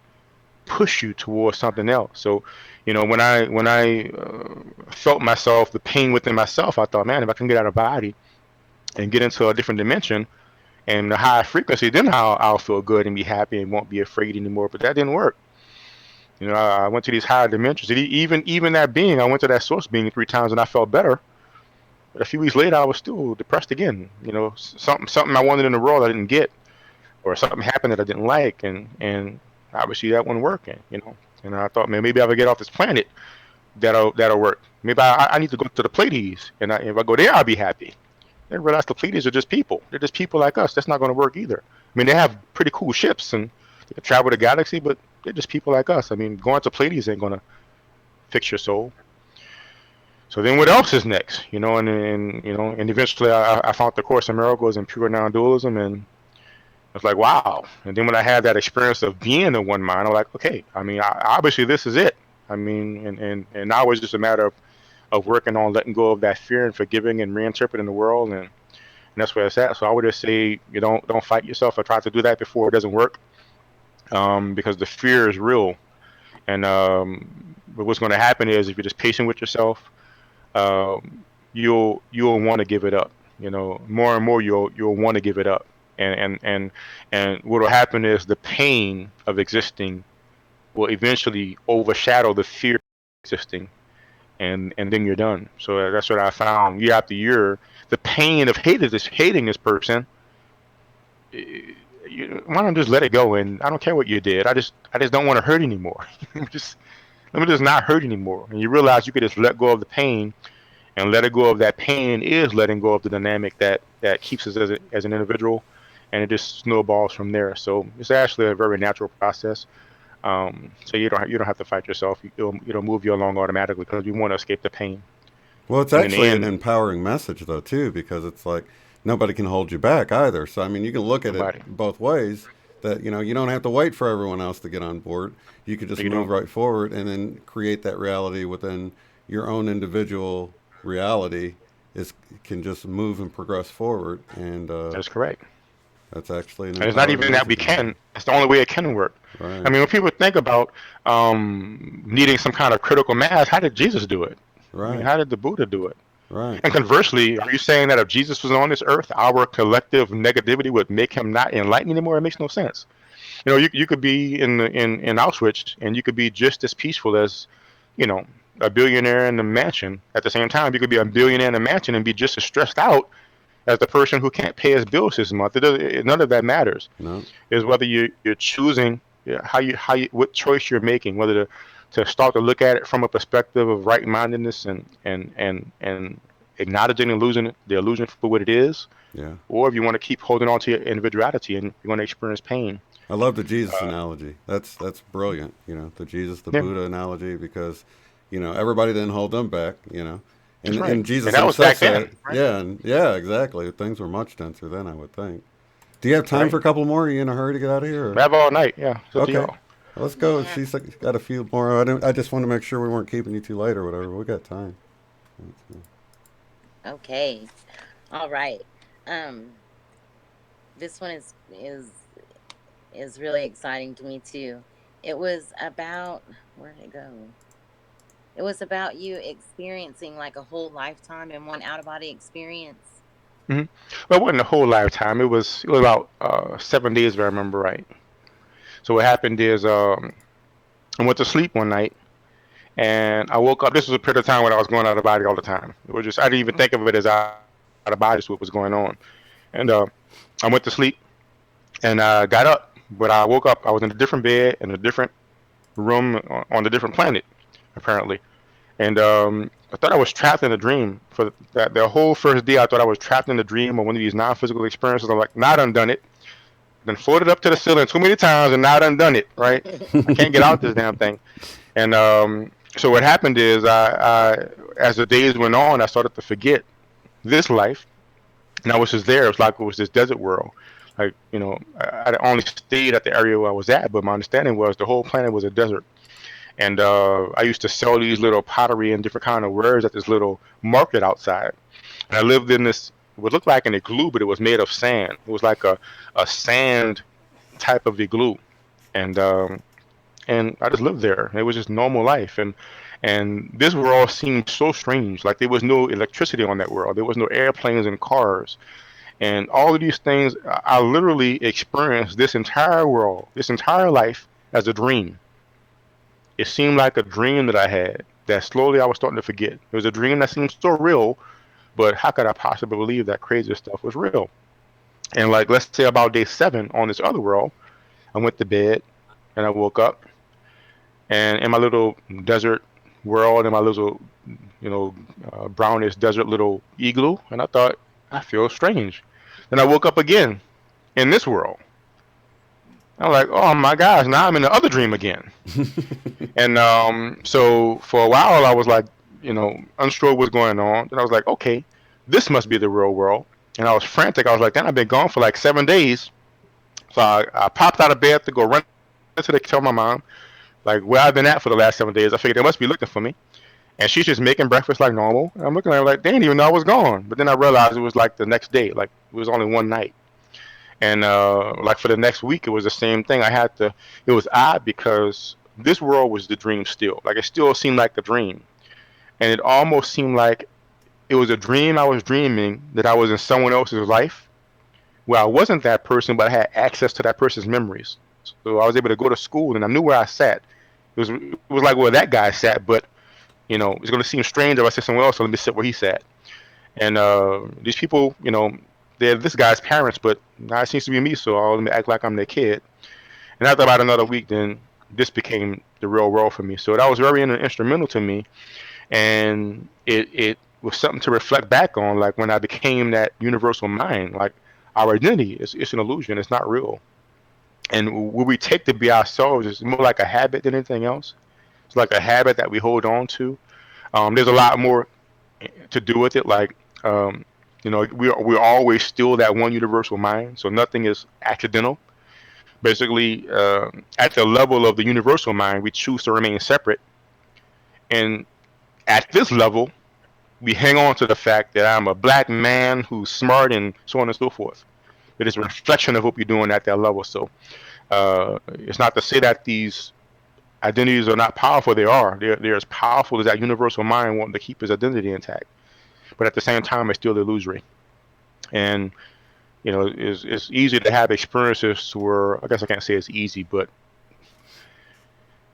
push you towards something else. So, when I felt myself, the pain within myself, I thought, man, if I can get out of body and get into a different dimension and the higher frequency, then I'll feel good and be happy and won't be afraid anymore. But that didn't work. I went to these higher dimensions. Even that being, I went to that source being 3 times and I felt better. But a few weeks later, I was still depressed again. Something I wanted in the world I didn't get, or something happened that I didn't like, and obviously that wasn't working. And I thought, man, maybe if I get off this planet, that'll work. Maybe I need to go to the Pleiades, and if I go there, I'll be happy. Then realize the Pleiades are just people. They're just people like us. That's not going to work either. I mean, they have pretty cool ships and they can travel the galaxy, but they're just people like us. I mean, going to Pleiades ain't going to fix your soul. So then what else is next? And eventually I found the Course in Miracles and pure non-dualism, and it's like, wow. And then when I had that experience of being in one mind, I'm like, okay, I mean, obviously this is it. I mean, and now it's just a matter of working on letting go of that fear and forgiving and reinterpreting the world, and that's where it's at. So I would just say, don't fight yourself. I tried to do that before, it doesn't work, because the fear is real. And but what's going to happen is if you're just patient with yourself, you'll want to give it up. More and more you'll want to give it up, and what will happen is the pain of existing will eventually overshadow the fear of existing, and then you're done. So that's what I found year after year. The pain of hating this person. Why don't just let it go? And I don't care what you did. I just don't want to hurt anymore. just Let me just not hurt anymore. And you realize you could just let go of the pain, and letting go of that pain is letting go of the dynamic that keeps us as an individual, and it just snowballs from there. So it's actually a very natural process. So you don't have to fight yourself. It'll move you along automatically because you want to escape the pain. Well, it's And in the actually an end, empowering message, though, too, because it's like nobody can hold you back either. So, I mean, you can look at nobody. it both ways that, you don't have to wait for everyone else to get on board. You could just You move know, right forward and then create that reality within your own individual reality is can just move and progress forward. And that's correct. that's actually an And it's not empowering even that we message. can. It's the only way it can work. I Right, mean, when people think about needing some kind of critical mass, how did Jesus do it? I mean, right, how did the Buddha do it? right. And conversely, are you saying that if Jesus was on this earth, our collective negativity would make him not enlightened anymore? It makes no sense. You could be in Auschwitz and you could be just as peaceful as, you know, a billionaire in the mansion. At the same time, you could be a billionaire in the mansion and be just as stressed out as the person who can't pay his bills this month. None of that matters. No, Is whether you're choosing, yeah, how you what choice you're making, whether to start to look at it from a perspective of right-mindedness and acknowledging the illusion for what it is, yeah. or if you want to keep holding on to your individuality and you're going to experience pain. I love the Jesus Uh, analogy. That's brilliant. The Jesus, the yeah, Buddha analogy, because everybody didn't hold them back. that's right. And Jesus And that was himself back said, then, right? yeah, and yeah, exactly. Things were much denser then, I would think. Do you have time for Right. a couple more? Are you in a hurry to get out of here? We have all night. Yeah, it's up to Okay, y'all. let's go. Yeah. She's got a few more. I just want to make sure we weren't keeping you too late or whatever. We got time. Okay. All right. Um, this one is really exciting to me too. It was about where did it go? It was about you experiencing like a whole lifetime in one out of body experience. Hmm. Well, it wasn't a whole lifetime. It was about 7 days, if I remember right. So what happened is I went to sleep one night and I woke up. This was a period of time when I was going out of body all the time. It was just I didn't even think of it as out of body. Just what was going on. And I went to sleep and I got up, but I woke up. I was in a different bed in a different room on a different planet, apparently. And I thought I was trapped in a dream for that. The whole first day, I thought I was trapped in a dream or one of these non-physical experiences. I'm like, now I done done it. Then floated up to the ceiling too many times, and now I done it. Right? I can't get out this damn thing. And so what happened is, as the days went on, I started to forget this life, and I was just there. It was like it was this desert world. Like I only stayed at the area where I was at, but my understanding was the whole planet was a desert. And I used to sell these little pottery and different kind of wares at this little market outside. And I lived in this what looked like an igloo, but it was made of sand. It was like a sand type of igloo, and I just lived there. It was just normal life, and this world seemed so strange. Like there was no electricity on that world. There was no airplanes and cars, and all of these things. I literally experienced this entire world, this entire life as a dream. It seemed like a dream that I had that slowly I was starting to forget. It was a dream that seemed so real, but how could I possibly believe that crazy stuff was real? And like, let's say about day 7 on this other world, I went to bed and I woke up, and in my little desert world, in my little, brownish desert little igloo, and I thought, I feel strange. Then I woke up again in this world. I'm like, oh my gosh, now I'm in the other dream again. And so for a while, I was like, unsure what's going on. Then I was like, okay, this must be the real world. And I was frantic. I was like, then I've been gone for like 7 days. So I popped out of bed to go run to tell my mom, like, where I've been at for the last 7 days. I figured they must be looking for me. And she's just making breakfast like normal. And I'm looking at her like, they didn't even know I was gone. But then I realized it was like the next day. Like, it was only one night. And like for the next week, it was the same thing. It was odd because this world was the dream still. Like, it still seemed like a dream. And it almost seemed like it was a dream I was dreaming that I was in someone else's life where I wasn't that person, but I had access to that person's memories. So I was able to go to school and I knew where I sat. It was like where that guy sat, but It's going to seem strange if I sit somewhere else, so let me sit where he sat. And these people, they're this guy's parents, but now it seems to be me, so I'll let me act like I'm their kid. And after about another week, then this became the real world for me. So that was very instrumental to me, and it was something to reflect back on, like when I became that universal mind. Like our identity it's an illusion, it's not real. And what we take to be ourselves is more like a habit than anything else. It's like a habit that we hold on to. There's a lot more to do with it. Like, we're always still that one universal mind, so nothing is accidental. Basically, at the level of the universal mind, we choose to remain separate. And at this level, we hang on to the fact that I'm a black man who's smart and so on and so forth. It is a reflection of what we're doing at that level. So it's not to say that these identities are not powerful. They are. They're as powerful as that universal mind wanting to keep his identity intact. But at the same time, it's still illusory. And it's easy to have experiences where, I guess I can't say it's easy, but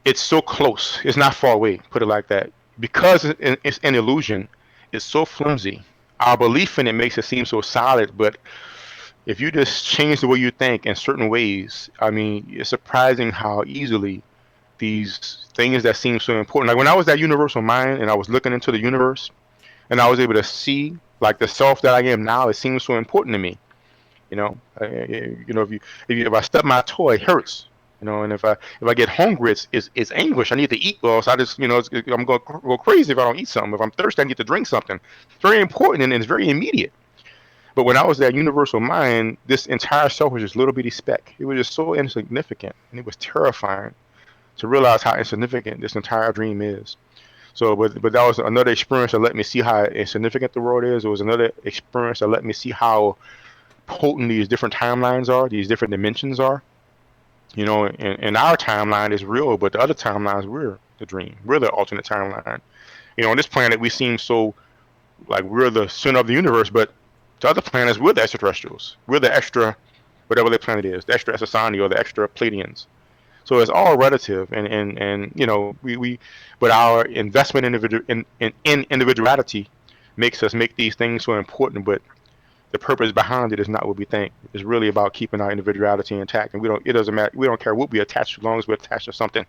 it's so close. It's not far away, put it like that. Because it's an illusion, it's so flimsy. Our belief in it makes it seem so solid, but if you just change the way you think in certain ways, I mean, it's surprising how easily these things that seem so important. Like when I was that universal mind and I was looking into the universe and I was able to see like the self that I am now, it seems so important to me. If I stub my toe, it hurts. And if I get hungry, it's anguish. I need to eat, or else I just I'm going to go crazy if I don't eat something. If I'm thirsty, I need to drink something. It's very important and it's very immediate. But when I was that universal mind, this entire self was just a little bitty speck. It was just so insignificant, and it was terrifying to realize how insignificant this entire dream is. So, but that was another experience that let me see how insignificant the world is. It was another experience that let me see how potent these different timelines are, these different dimensions are. And our timeline is real, but the other timelines, we're the dream. We're the alternate timeline. On this planet, we seem so like we're the center of the universe, but to other planets, we're the extraterrestrials. We're the extra, whatever the planet is, the extra Essassani or the extra Pleiadians. So it's all relative, and but our investment in individuality makes us make these things so important, but the purpose behind it is not what we think. It's really about keeping our individuality intact, and it doesn't matter. We don't care what we attach to, as long as we're attached to something.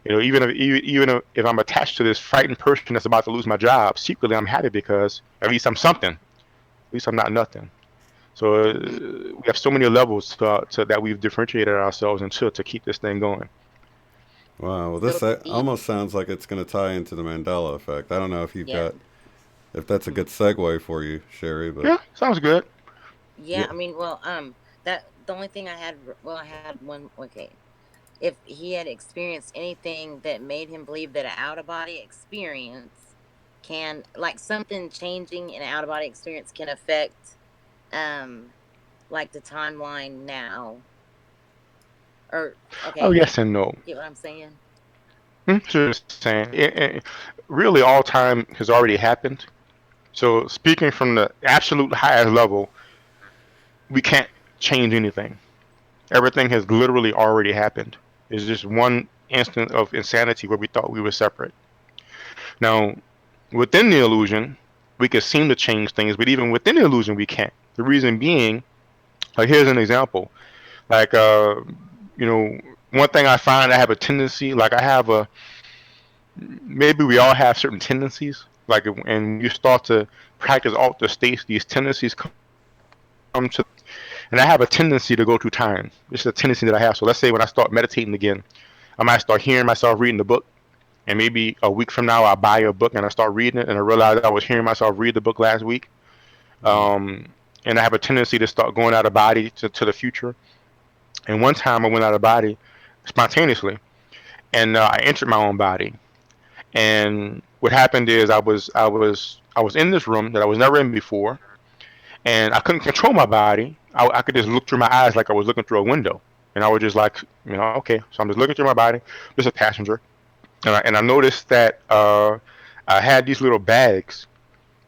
Even if I'm attached to this frightened person that's about to lose my job, secretly I'm happy because at least I'm something. At least I'm not nothing. So we have so many levels to that we've differentiated ourselves into to keep this thing going. Wow. Well, this almost sounds like it's going to tie into the Mandela effect. I don't know if if that's a good segue for you, Sherry. But yeah, sounds good. Yeah, I mean, well, that the only thing I had one. Okay, if he had experienced anything that made him believe that an out of body experience can, like something changing in an out of body experience can affect, like the timeline now. Or okay, Oh, yes and no. get what I'm saying? Just saying, really, all time has already happened. So speaking from the absolute highest level, we can't change anything. Everything has literally already happened. It's just one instant of insanity where we thought we were separate. Now, within the illusion, we can seem to change things, but even within the illusion, we can't. The reason being, like here's an example. Like, one thing I find I have a tendency, like maybe we all have certain tendencies, like, and you start to practice alter states, these tendencies come to, and I have a tendency to go through time. This is a tendency that I have. So let's say when I start meditating again, I might start hearing myself reading the book, and maybe a week from now I buy a book and I start reading it, and I realize I was hearing myself read the book last week. And I have a tendency to start going out of body to the future. And one time I went out of body spontaneously, and I entered my own body. And what happened is I was in this room that I was never in before, and I couldn't control my body. I could just look through my eyes like I was looking through a window, and I was just like, okay. So I'm just looking through my body, just a passenger, and I noticed that I had these little bags,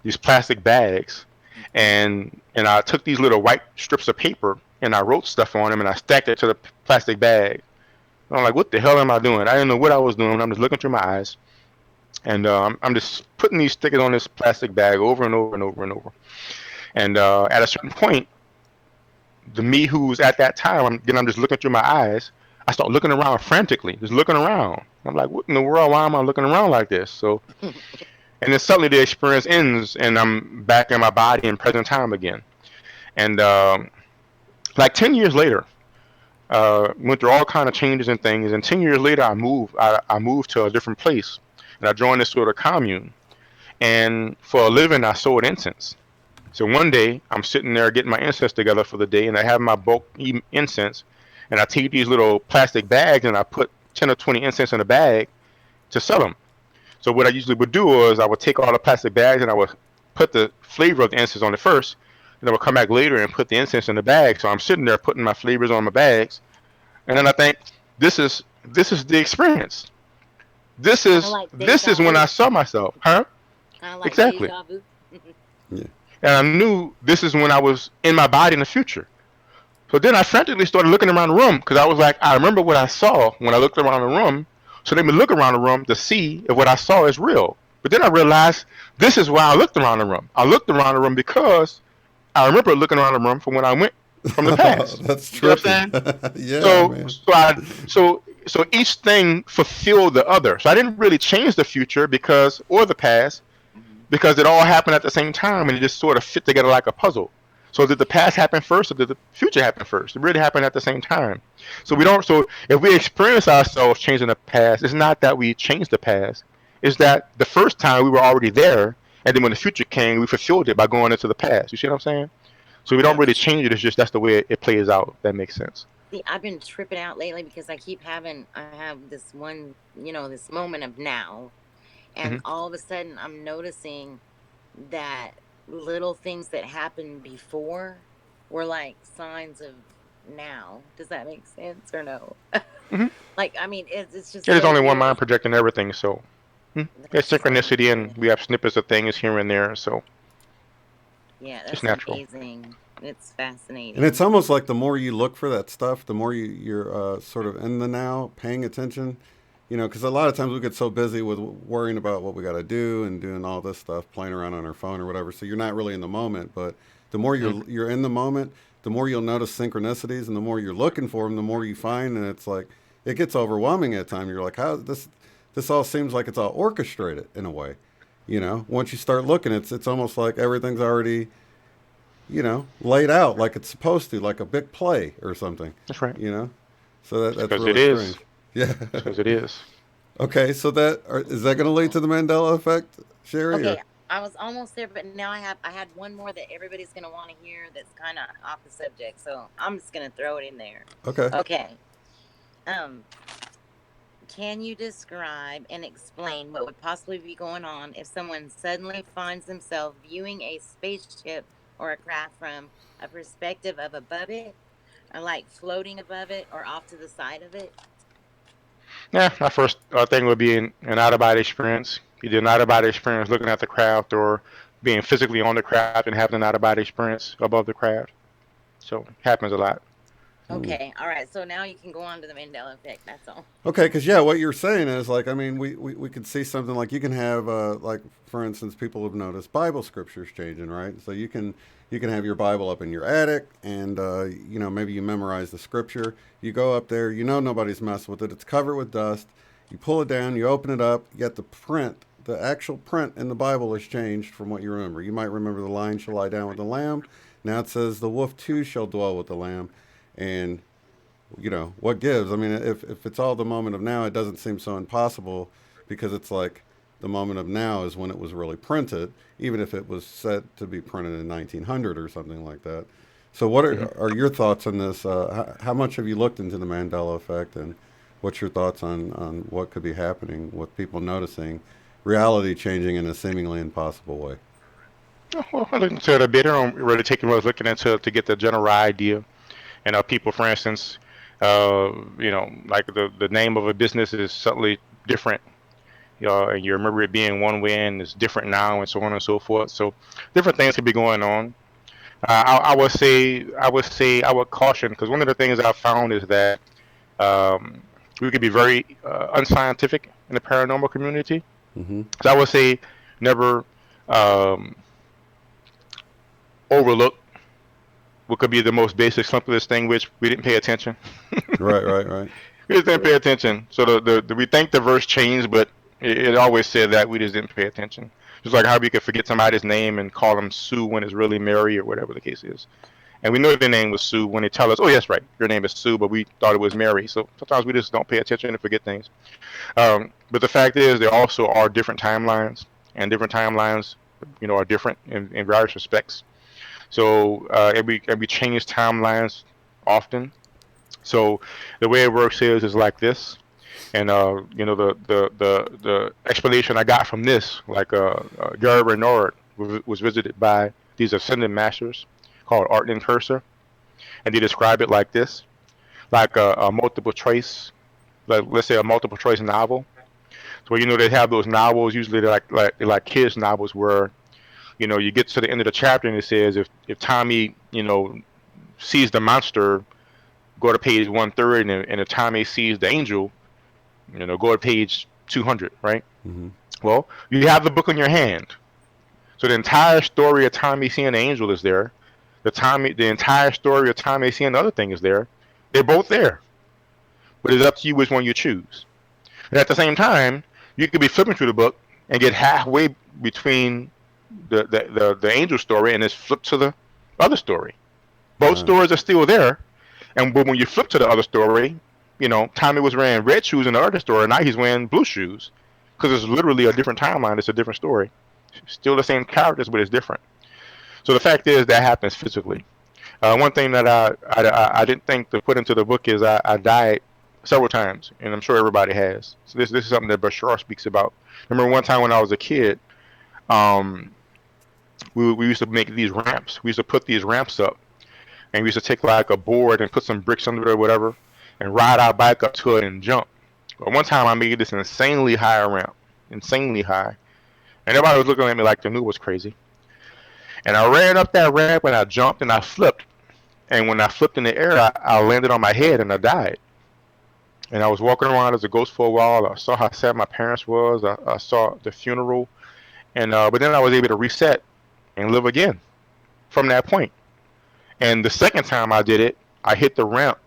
these plastic bags, and I took these little white strips of paper and I wrote stuff on them and I stacked it to the plastic bag. I'm like, what the hell am I doing? I didn't know what I was doing. I'm just looking through my eyes. And I'm just putting these stickers on this plastic bag over and over and over and over. And at a certain point, the me who's at that time, I'm just looking through my eyes. I start looking around frantically, just looking around. I'm like, what in the world? Why am I looking around like this? So, and then suddenly the experience ends, and I'm back in my body in present time again. And like 10 years later, went through all kind of changes and things. And 10 years later, I moved to a different place, and I joined this sort of commune. And for a living, I sold incense. So one day, I'm sitting there getting my incense together for the day, and I have my bulk incense, and I take these little plastic bags, and I put 10 or 20 incense in a bag to sell them. So what I usually would do is I would take all the plastic bags, and I would put the flavor of the incense on it first, and I would come back later and put the incense in the bag. So I'm sitting there putting my flavors on my bags, and then I think, this is the experience. This Kind of is like this is deja when I vu. saw myself, huh? Kind of like Exactly. deja vu. Yeah. And I knew this is when I was in my body in the future. So then I frantically started looking around the room because I was like, I remember what I saw when I looked around the room. So let me look around the room to see if what I saw is real. But then I realized this is why I looked around the room. I looked around the room because I remember looking around the room from when I went from the past. That's You know what I'm trippy. saying? Yeah, man. So each thing fulfilled the other. So I didn't really change the future or the past because it all happened at the same time and it just sort of fit together like a puzzle. So did the past happen first or did the future happen first? It really happened at the same time. So if we experience ourselves changing the past, it's not that we changed the past. It's that the first time we were already there, and then when the future came, we fulfilled it by going into the past. You see what I'm saying? So we don't really Yes. change it. It's just that's the way it plays out. If that makes sense. See, I've been tripping out lately because I have this one, this moment of now, and Hmm. all of a sudden I'm noticing that little things that happened before were like signs of now. Does that make sense or no? Hmm. Like, I mean, it's just There's so only one weird. mind projecting everything, so there's That's so synchronicity, and weird. we have snippets of things here and there, so Yeah, it's that's natural. amazing. It's And it's fascinating. almost like the more you look for that stuff, the more you're sort of in the now, paying attention. Because a lot of times we get so busy with worrying about what we got to do and doing all this stuff, playing around on our phone or whatever. So you're not really in the moment. But the more Hmm. you're in the moment, the more you'll notice synchronicities, and the more you're looking for them, the more you find. And it's like it gets overwhelming at times. You're like, how this all seems like it's all orchestrated in a way. Once you start looking, it's almost like everything's already laid out like it's supposed to, like a big play or something. That's right. You know, so that's Because it really is. strange. Yeah. Because it is. Okay, so is that going to lead to the Mandela effect, Sherry? Or Okay, I was almost there, but now I had one more that everybody's gonna want to hear that's kind of off the subject, so I'm just gonna throw it in there. okay, Okay. Um, can you describe and explain what would possibly be going on if someone suddenly finds themselves viewing a spaceship or a craft from a perspective of above it, or like floating above it or off to the side of it? Yeah, my first thing would be an out of body experience. Either an out of body experience looking at the craft or being physically on the craft and having an out of body experience above the craft. So it happens a lot. Okay, all right. So now you can go on to the Mandela effect. That's all. okay, because yeah, what you're saying is like, I mean, we could see something like you can have like, for instance, people have noticed Bible scriptures changing, right? So you can have your Bible up in your attic, and maybe you memorize the scripture. You go up there, nobody's messing with it. It's covered with dust. You pull it down, you open it up, yet the actual print in the Bible has changed from what you remember. You might remember the lion shall lie down with the lamb. Now it says the wolf too shall dwell with the lamb, and what gives. I mean, if it's all the moment of now, it doesn't seem so impossible because it's like the moment of now is when it was really printed, even if it was set to be printed in 1900 or something like that. So, what Hmm. are your thoughts on this? How much have you looked into the Mandela effect, and what's your thoughts on what could be happening with people noticing reality changing in a seemingly impossible way? Well, I looked into it a bit. I don't really take it. I was looking into it to get the general idea. And people, for instance, like the name of a business is suddenly different. And you remember it being one way and it's different now, and so on and so forth. So different things could be going on. I would caution because one of the things I've found is that um, we could be very unscientific in the paranormal community. Mm-hmm. So I would say never um, overlook what could be the most basic, simplest thing, which we didn't pay attention. Right, right, right. We just didn't pay attention. So we think the verse changed, but it always said that we just didn't pay attention. Just like how we could forget somebody's name and call them Sue when it's really Mary or whatever the case is. And we know their name was Sue when they tell us, oh, yes, right, your name is Sue, but we thought it was Mary. So sometimes we just don't pay attention and forget things. But the fact is, there also are different timelines, and different timelines, are different in various respects. So and we change timelines often. So the way it works is like this. And the explanation I got from this, like Gary Renard was visited by these ascended masters called Art and Cursor, and they describe it like this, like a multiple choice, like let's say a multiple choice novel. So they have those novels usually they're like kids novels where you get to the end of the chapter and it says if Tommy sees the monster, go to page 130, and if Tommy sees the angel, go to page 200, right? Mm-hmm. Well, you have the book in your hand. So the entire story of Tommy seeing the angel is there. The entire story of Tommy seeing the other thing is there. They're both there. But it's up to you which one you choose. And at the same time, you could be flipping through the book and get halfway between the angel story and it's flipped to the other story. Both stories are still there. And but when you flip to the other story, Tommy was wearing red shoes in the other story, and now he's wearing blue shoes. Because it's literally a different timeline. It's a different story. Still the same characters, but it's different. So the fact is that happens physically. One thing that I didn't think to put into the book is I died several times, and I'm sure everybody has. So this is something that Bashar speaks about. I remember one time when I was a kid, we used to make these ramps. We used to put these ramps up, and we used to take like a board and put some bricks under it or whatever, and ride our bike up to it and jump. But one time I made this insanely high ramp, insanely high, and everybody was looking at me like they knew it was crazy. And I ran up that ramp and I jumped and I flipped. And when I flipped in the air, I landed on my head and I died. And I was walking around as a ghost for a while. I saw how sad my parents was. I saw the funeral, and but then I was able to reset and live again from that point. And the second time I did it, I hit the ramp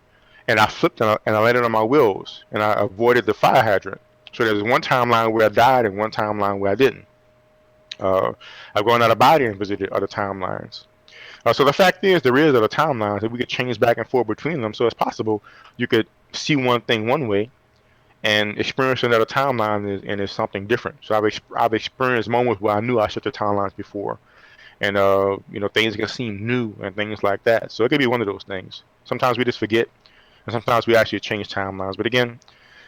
and I flipped and I landed on my wheels and I avoided the fire hydrant. So there's one timeline where I died and one timeline where I didn't. I've gone out of body and visited other timelines. So the fact is, there is other timelines that we could change back and forth between them. So it's possible you could see one thing one way and experience another timeline and it's something different. So I've experienced moments where I knew I shifted timelines before, and things can seem new and things like that. So it could be one of those things. Sometimes we just forget, and sometimes we actually change timelines. But again,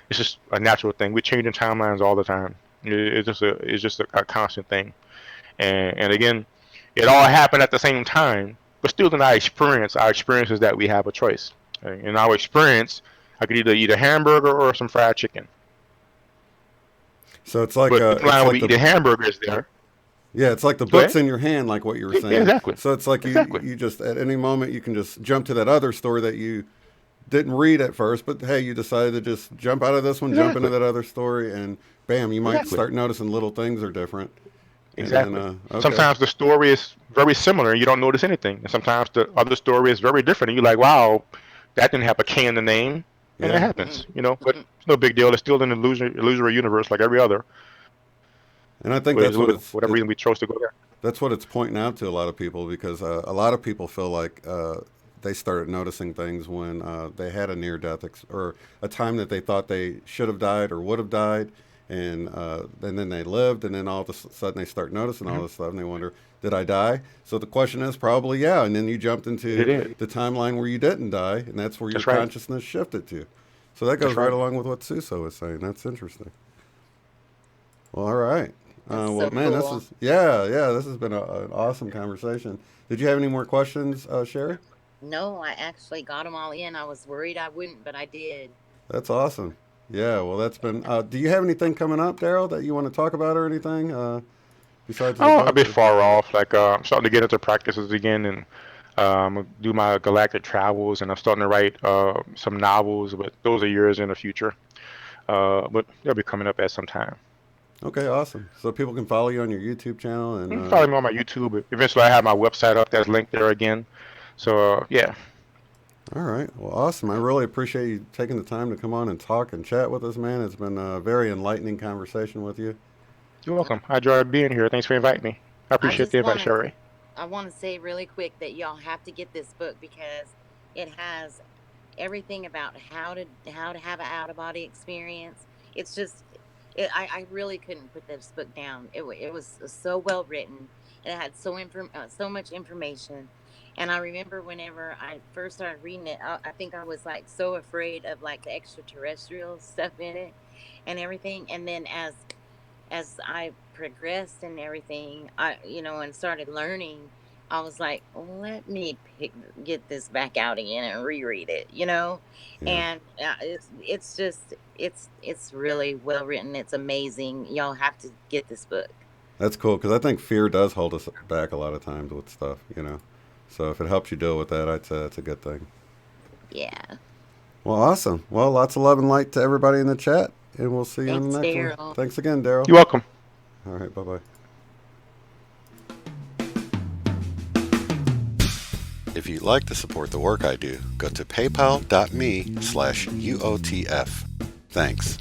it's just a natural thing. We're changing timelines all the time. It's just a constant thing. And again, it all happened at the same time, but still in our experience is that we have a choice. In our experience, I could either eat a hamburger or some fried chicken. So it's like but when we eat a hamburger is there. Yeah, it's like the book's in your hand, like what you were saying. Yeah, exactly. So it's like you just, at any moment, you can just jump to that other story that you didn't read at first, but hey, you decided to just jump out of this one, jump into that other story, and bam, you might start noticing little things are different. Exactly. And, okay. Sometimes the story is very similar and you don't notice anything. And sometimes the other story is very different and you're like, wow, that didn't have a K in the name. And it happens, but it's no big deal. It's still an illusory universe like every other. And I think that's what it's, whatever reason we chose to go there. That's what it's pointing out to a lot of people, because a lot of people feel like they started noticing things when they had a near-death or a time that they thought they should have died or would have died, and then they lived, and then all of a sudden they start noticing all this stuff, and they wonder, did I die? So the question is probably yeah, and then you jumped into the timeline where you didn't die, and that's where your consciousness shifted to. So that goes right along with what Suso was saying. That's interesting. Well, all right. Well, man, cool. This has been an awesome conversation. Did you have any more questions, Sherry? No, I actually got them all in. I was worried I wouldn't, but I did. That's awesome. Yeah, well, that's been... do you have anything coming up, Darryl, that you want to talk about or anything? Besides a bit far off. Like, I'm starting to get into practices again, and do my galactic travels, and I'm starting to write some novels, but those are years in the future. But they'll be coming up at some time. Okay, awesome. So people can follow you on your YouTube channel You can and follow me on my YouTube. Eventually, I have my website up that's linked there again. So yeah. all right. Well, awesome. I really appreciate you taking the time to come on and talk and chat with us, man. It's been a very enlightening conversation with you. You're welcome. I enjoyed being here. Thanks for inviting me. I I appreciate the just invite, want to Sherry. I want to say really quick that y'all have to get this book because it has everything about how to have an out of body experience. It's just I really couldn't put this book down. It was so well written. It had so much information. And I remember whenever I first started reading it, I think I was like so afraid of like the extraterrestrial stuff in it and everything. And then as I progressed and everything, and started learning, I was like, let me get this back out again and reread it. Yeah. And it's just it's really well written. It's amazing. Y'all have to get this book. That's cool because I think fear does hold us back a lot of times with stuff. So if it helps you deal with that, I'd say it's a good thing. Yeah. Well, awesome. Well, lots of love and light to everybody in the chat, and we'll see you on Thanks, the next one. Darryl. Thanks again, Darryl. You're welcome. All right, bye-bye. If you'd like to support the work I do, go to paypal.me/UOTF. Thanks.